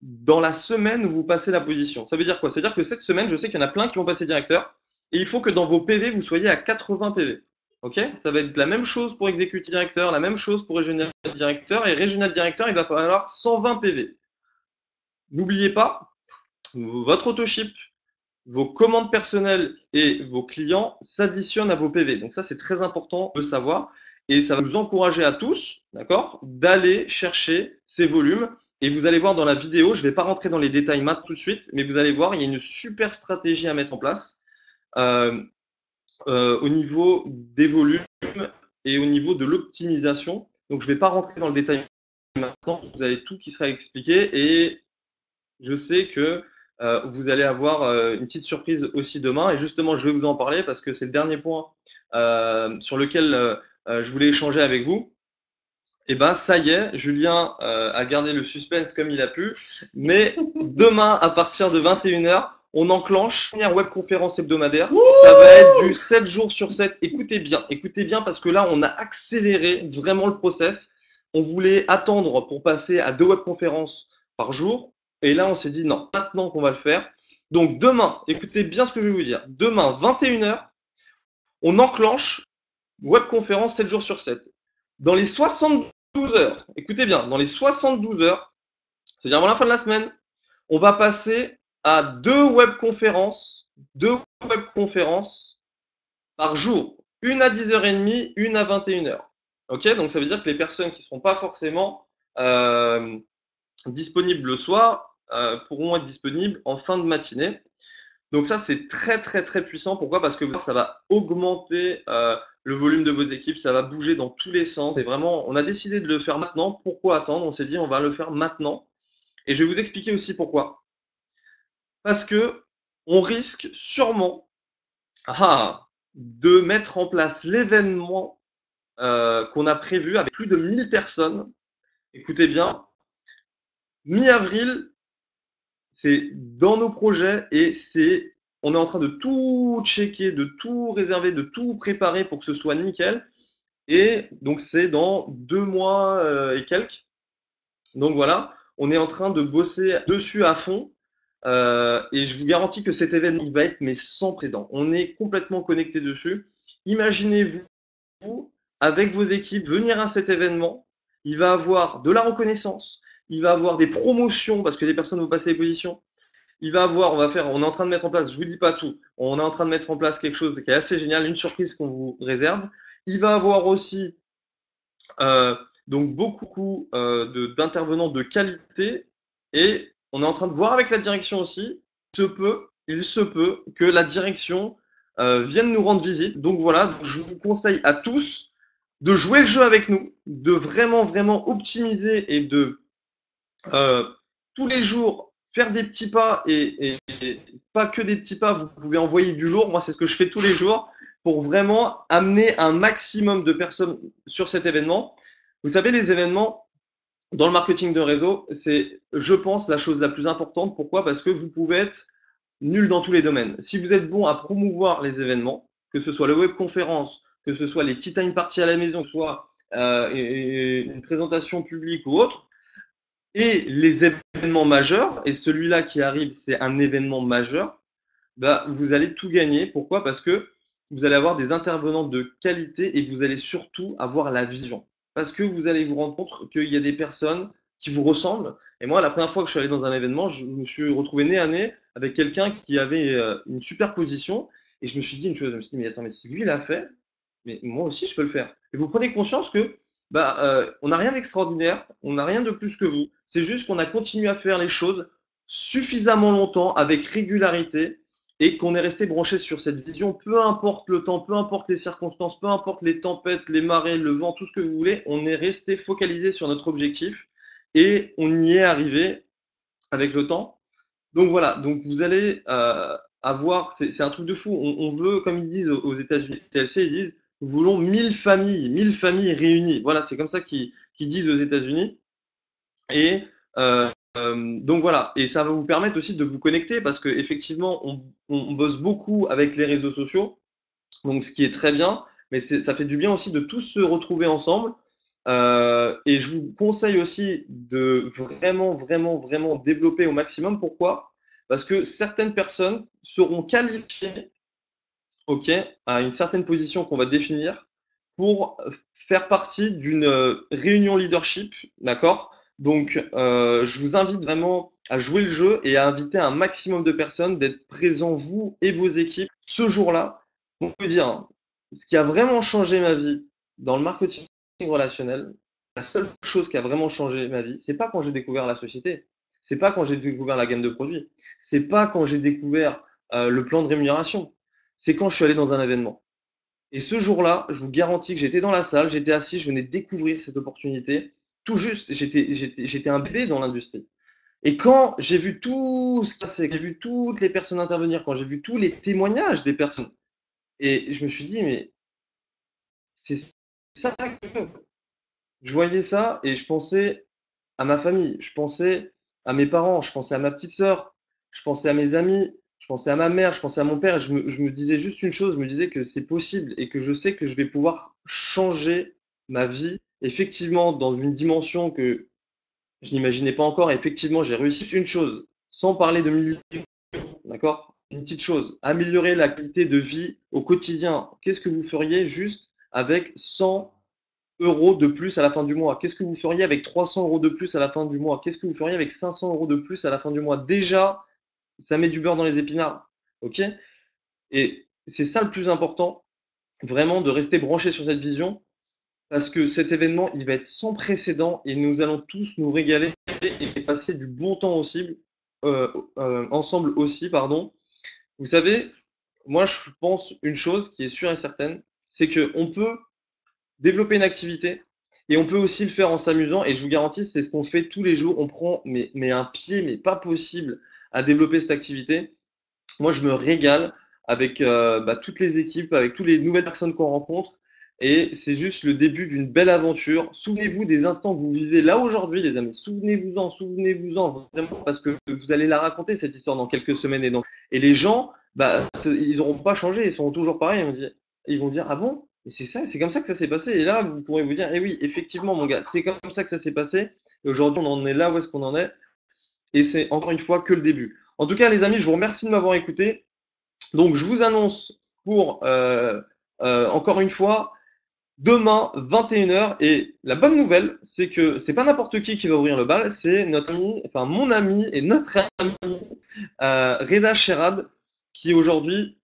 dans la semaine où vous passez la position. Ça veut dire quoi? Ça veut dire que cette semaine, je sais qu'il y en a plein qui vont passer directeur et il faut que dans vos PV, vous soyez à 80 PV. Ok? Ça va être la même chose pour exécutif directeur, la même chose pour régional directeur et régional directeur, il va falloir 120 PV. N'oubliez pas, votre autoship, vos commandes personnelles et vos clients s'additionnent à vos PV. Donc ça, c'est très important de le savoir et ça va vous encourager à tous, d'accord, d'aller chercher ces volumes. Et vous allez voir dans la vidéo, je ne vais pas rentrer dans les détails maintenant tout de suite, mais vous allez voir, il y a une super stratégie à mettre en place au niveau des volumes et au niveau de l'optimisation. Donc, je ne vais pas rentrer dans le détail maintenant, vous avez tout qui sera expliqué et je sais que vous allez avoir une petite surprise aussi demain. Et justement, je vais vous en parler parce que c'est le dernier point sur lequel je voulais échanger avec vous. Et ben ça y est, Julien a gardé le suspense comme il a pu. Mais demain, à partir de 21h, on enclenche une première webconférence hebdomadaire. Ça va être du 7 jours sur 7. Écoutez bien parce que là, on a accéléré vraiment le process. On voulait attendre pour passer à 2 webconférences par jour. Et là, on s'est dit non, maintenant qu'on va le faire. Donc demain, écoutez bien ce que je vais vous dire. Demain, 21h, on enclenche webconférence 7 jours sur 7. Dans les 72 heures, écoutez bien, dans les 72 heures, c'est-à-dire avant la fin de la semaine, on va passer à 2 webconférences par jour. Une à 10h30, une à 21h. Ok, donc ça veut dire que les personnes qui ne seront pas forcément disponibles le soir pourront être disponibles en fin de matinée. Donc ça, c'est très, très, très puissant. Pourquoi? Parce que ça va augmenter le volume de vos équipes, ça va bouger dans tous les sens. C'est vraiment, on a décidé de le faire maintenant. Pourquoi attendre? On s'est dit, on va le faire maintenant. Et je vais vous expliquer aussi pourquoi. Parce que on risque sûrement de mettre en place l'événement qu'on a prévu avec plus de 1000 personnes. Écoutez bien, mi-avril, c'est dans nos projets et on est en train de tout checker, de tout réserver, de tout préparer pour que ce soit nickel. Et donc, c'est dans 2 mois et quelques. Donc voilà, on est en train de bosser dessus à fond. Et je vous garantis que cet événement, il va être mais sans précédent. On est complètement connecté dessus. Imaginez-vous, avec vos équipes, venir à cet événement. Il va avoir de la reconnaissance. Il va avoir des promotions parce que des personnes vont passer les positions. Il va avoir, on est en train de mettre en place, je vous dis pas tout, on est en train de mettre en place quelque chose qui est assez génial, une surprise qu'on vous réserve. Il va avoir aussi donc beaucoup d'intervenants de qualité et on est en train de voir avec la direction aussi. Il se peut que la direction vienne nous rendre visite. Donc voilà, je vous conseille à tous de jouer le jeu avec nous, de vraiment optimiser et de tous les jours faire des petits pas et pas que des petits pas, vous pouvez envoyer du lourd. Moi, c'est ce que je fais tous les jours pour vraiment amener un maximum de personnes sur cet événement. Vous savez, les événements dans le marketing de réseau, c'est, je pense, la chose la plus importante. Pourquoi? Parce que vous pouvez être nul dans tous les domaines. Si vous êtes bon à promouvoir les événements, que ce soit la webconférence, que ce soit les tea time parties à la maison, soit une présentation publique ou autre, et les événements majeurs, et celui-là qui arrive, c'est un événement majeur, bah, vous allez tout gagner. Pourquoi? Parce que vous allez avoir des intervenants de qualité et vous allez surtout avoir la vision. Parce que vous allez vous rendre compte qu'il y a des personnes qui vous ressemblent. Et moi, la première fois que je suis allé dans un événement, je me suis retrouvé nez à nez avec quelqu'un qui avait une super position. Et je me suis dit une chose, je me suis dit, mais attends, mais si lui l'a fait, mais moi aussi je peux le faire. Et vous prenez conscience que bah, on n'a rien d'extraordinaire, on n'a rien de plus que vous. C'est juste qu'on a continué à faire les choses suffisamment longtemps, avec régularité, et qu'on est resté branché sur cette vision, peu importe le temps, peu importe les circonstances, peu importe les tempêtes, les marées, le vent, tout ce que vous voulez, on est resté focalisé sur notre objectif et on y est arrivé avec le temps. Donc voilà, donc vous allez avoir, c'est un truc de fou. On veut, comme ils disent aux États-Unis, TLC, ils disent, nous voulons 1000 familles réunies. Voilà, c'est comme ça qu'ils disent aux États-Unis. Et donc voilà, et ça va vous permettre aussi de vous connecter parce que effectivement, on bosse beaucoup avec les réseaux sociaux, donc ce qui est très bien, mais ça fait du bien aussi de tous se retrouver ensemble. Et je vous conseille aussi de vraiment développer au maximum. Pourquoi? Parce que certaines personnes seront qualifiées, ok, à une certaine position qu'on va définir pour faire partie d'une réunion leadership, d'accord? Donc, je vous invite vraiment à jouer le jeu et à inviter un maximum de personnes, d'être présents, vous et vos équipes, ce jour-là. On peut dire, hein, ce qui a vraiment changé ma vie dans le marketing relationnel, la seule chose qui a vraiment changé ma vie, c'est pas quand j'ai découvert la société, c'est pas quand j'ai découvert la gamme de produits, c'est pas quand j'ai découvert le plan de rémunération, c'est quand je suis allé dans un événement. Et ce jour-là, je vous garantis que j'étais dans la salle, j'étais assis, je venais de découvrir cette opportunité. Tout juste, j'étais un bébé dans l'industrie. Et quand j'ai vu tout ce qui passait, j'ai vu toutes les personnes intervenir, quand j'ai vu tous les témoignages des personnes, et je me suis dit, mais c'est ça que je veux. Je voyais ça et je pensais à ma famille, je pensais à mes parents, je pensais à ma petite sœur, je pensais à mes amis, je pensais à ma mère, je pensais à mon père. Je me disais juste une chose, je me disais que c'est possible et que je sais que je vais pouvoir changer ma vie, effectivement, dans une dimension que je n'imaginais pas encore. Et effectivement, j'ai réussi une chose, sans parler de millions, d'accord? Une petite chose, améliorer la qualité de vie au quotidien. Qu'est-ce que vous feriez juste avec 100 € de plus à la fin du mois? Qu'est-ce que vous feriez avec 300 € de plus à la fin du mois? Qu'est-ce que vous feriez avec 500 € de plus à la fin du mois? Déjà, ça met du beurre dans les épinards. Ok? Et c'est ça le plus important, vraiment de rester branché sur cette vision, parce que cet événement, il va être sans précédent et nous allons tous nous régaler et passer du bon temps aussi, ensemble aussi, pardon. Vous savez, moi je pense une chose qui est sûre et certaine, c'est qu'on peut développer une activité et on peut aussi le faire en s'amusant. Et je vous garantis, c'est ce qu'on fait tous les jours. On prend mais un pied, mais pas possible, à développer cette activité. Moi, je me régale avec toutes les équipes, avec toutes les nouvelles personnes qu'on rencontre. Et c'est juste le début d'une belle aventure. Souvenez-vous des instants que vous vivez là aujourd'hui, les amis. Souvenez-vous-en vraiment, parce que vous allez la raconter, cette histoire, dans quelques semaines. Et les gens, ils n'auront pas changé, ils seront toujours pareils. Ils vont dire, ah bon? Et c'est ça, c'est comme ça que ça s'est passé. Et là, vous pourrez vous dire, eh oui, effectivement, mon gars, c'est comme ça que ça s'est passé. Et aujourd'hui, on en est là où est-ce qu'on en est. Et c'est encore une fois que le début. En tout cas, les amis, je vous remercie de m'avoir écouté. Donc, je vous annonce pour, encore une fois, demain, 21h. Et la bonne nouvelle, c'est que c'est pas n'importe qui va ouvrir le bal, c'est notre ami, enfin mon ami et notre ami Reda Sherad, qui aujourd'hui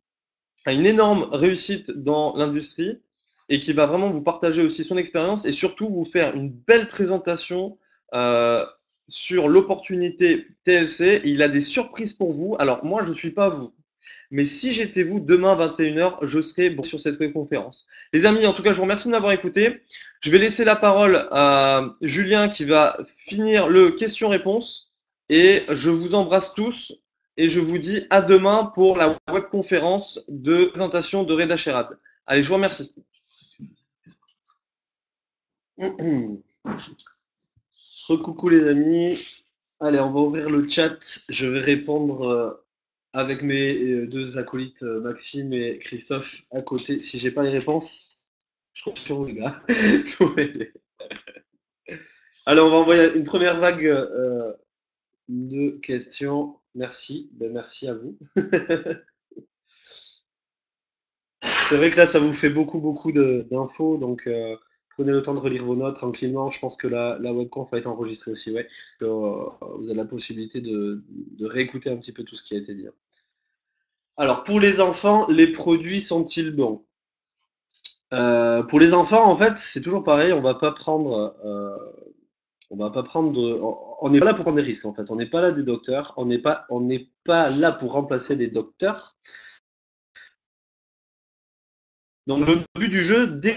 a une énorme réussite dans l'industrie et qui va vraiment vous partager aussi son expérience et surtout vous faire une belle présentation euh, sur l'opportunité TLC. Il a des surprises pour vous. Alors moi, je ne suis pas vous. Mais si j'étais vous, demain 21h, je serai sur cette webconférence. Les amis, en tout cas, je vous remercie de m'avoir écouté. Je vais laisser la parole à Julien qui va finir le question-réponse. Et je vous embrasse tous et je vous dis à demain pour la webconférence de présentation de Reda Sherad. Allez, je vous remercie. Recoucou les amis. Allez, on va ouvrir le chat. Je vais répondre avec mes deux acolytes Maxime et Christophe à côté. Si j'ai pas les réponses, je compte sur vous les gars. Alors, on va envoyer une première vague de questions. Merci. Ben, merci à vous. C'est vrai que là, ça vous fait beaucoup d'infos, donc prenez le temps de relire vos notes tranquillement. Je pense que la webconf va être enregistrée aussi, ouais. Vous avez la possibilité de réécouter un petit peu tout ce qui a été dit. Alors, pour les enfants, les produits sont-ils bons? Pour les enfants, en fait, c'est toujours pareil. On va pas prendre. On n'est pas là pour prendre des risques, en fait. On n'est pas là des docteurs. On n'est pas là pour remplacer des docteurs. Donc, le but du jeu, dès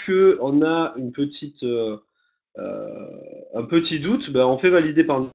que on a un petit doute, ben, on fait valider par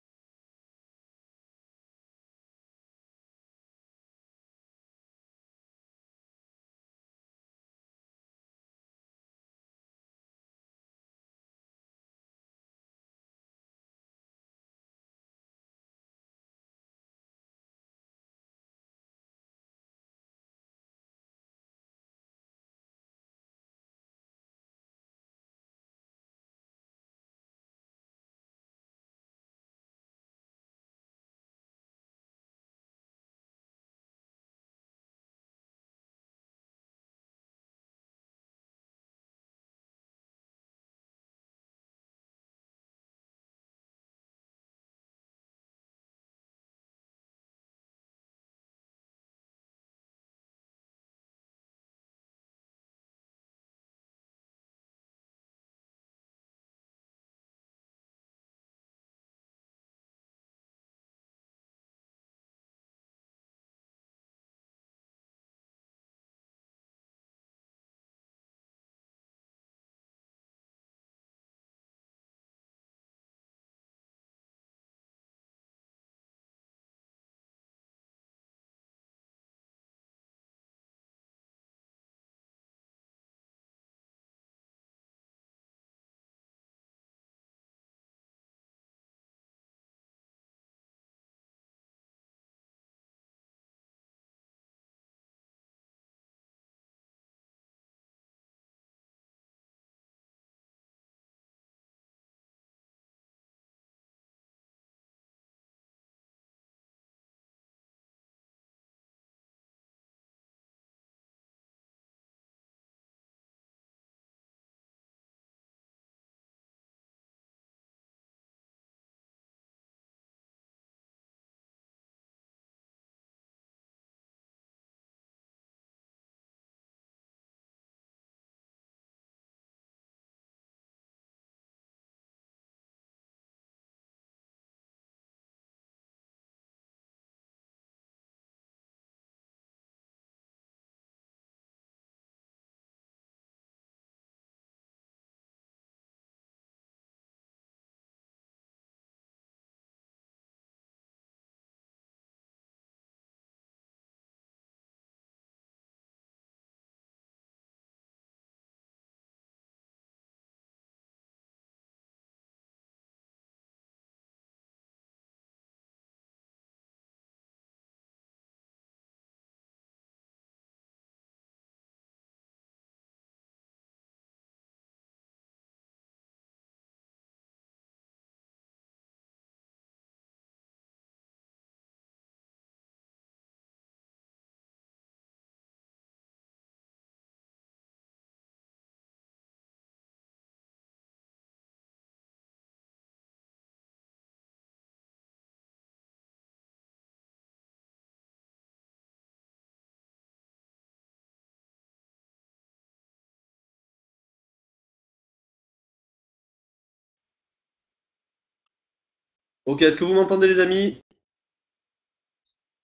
Ok, est-ce que vous m'entendez les amis?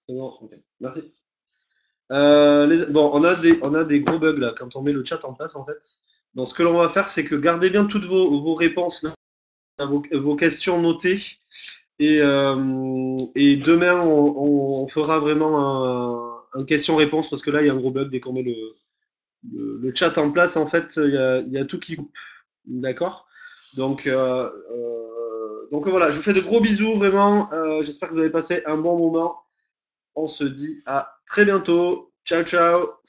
C'est bon, ok. Merci. Bon, on a des gros bugs là quand on met le chat en place en fait. Donc ce que l'on va faire, c'est que gardez bien toutes vos réponses, là, vos questions notées. Et demain, on fera vraiment un question-réponse parce que là, il y a un gros bug dès qu'on met le chat en place. En fait, il y a tout qui coupe. D'accord? Donc voilà, je vous fais de gros bisous vraiment. J'espère que vous avez passé un bon moment. On se dit à très bientôt. Ciao, ciao.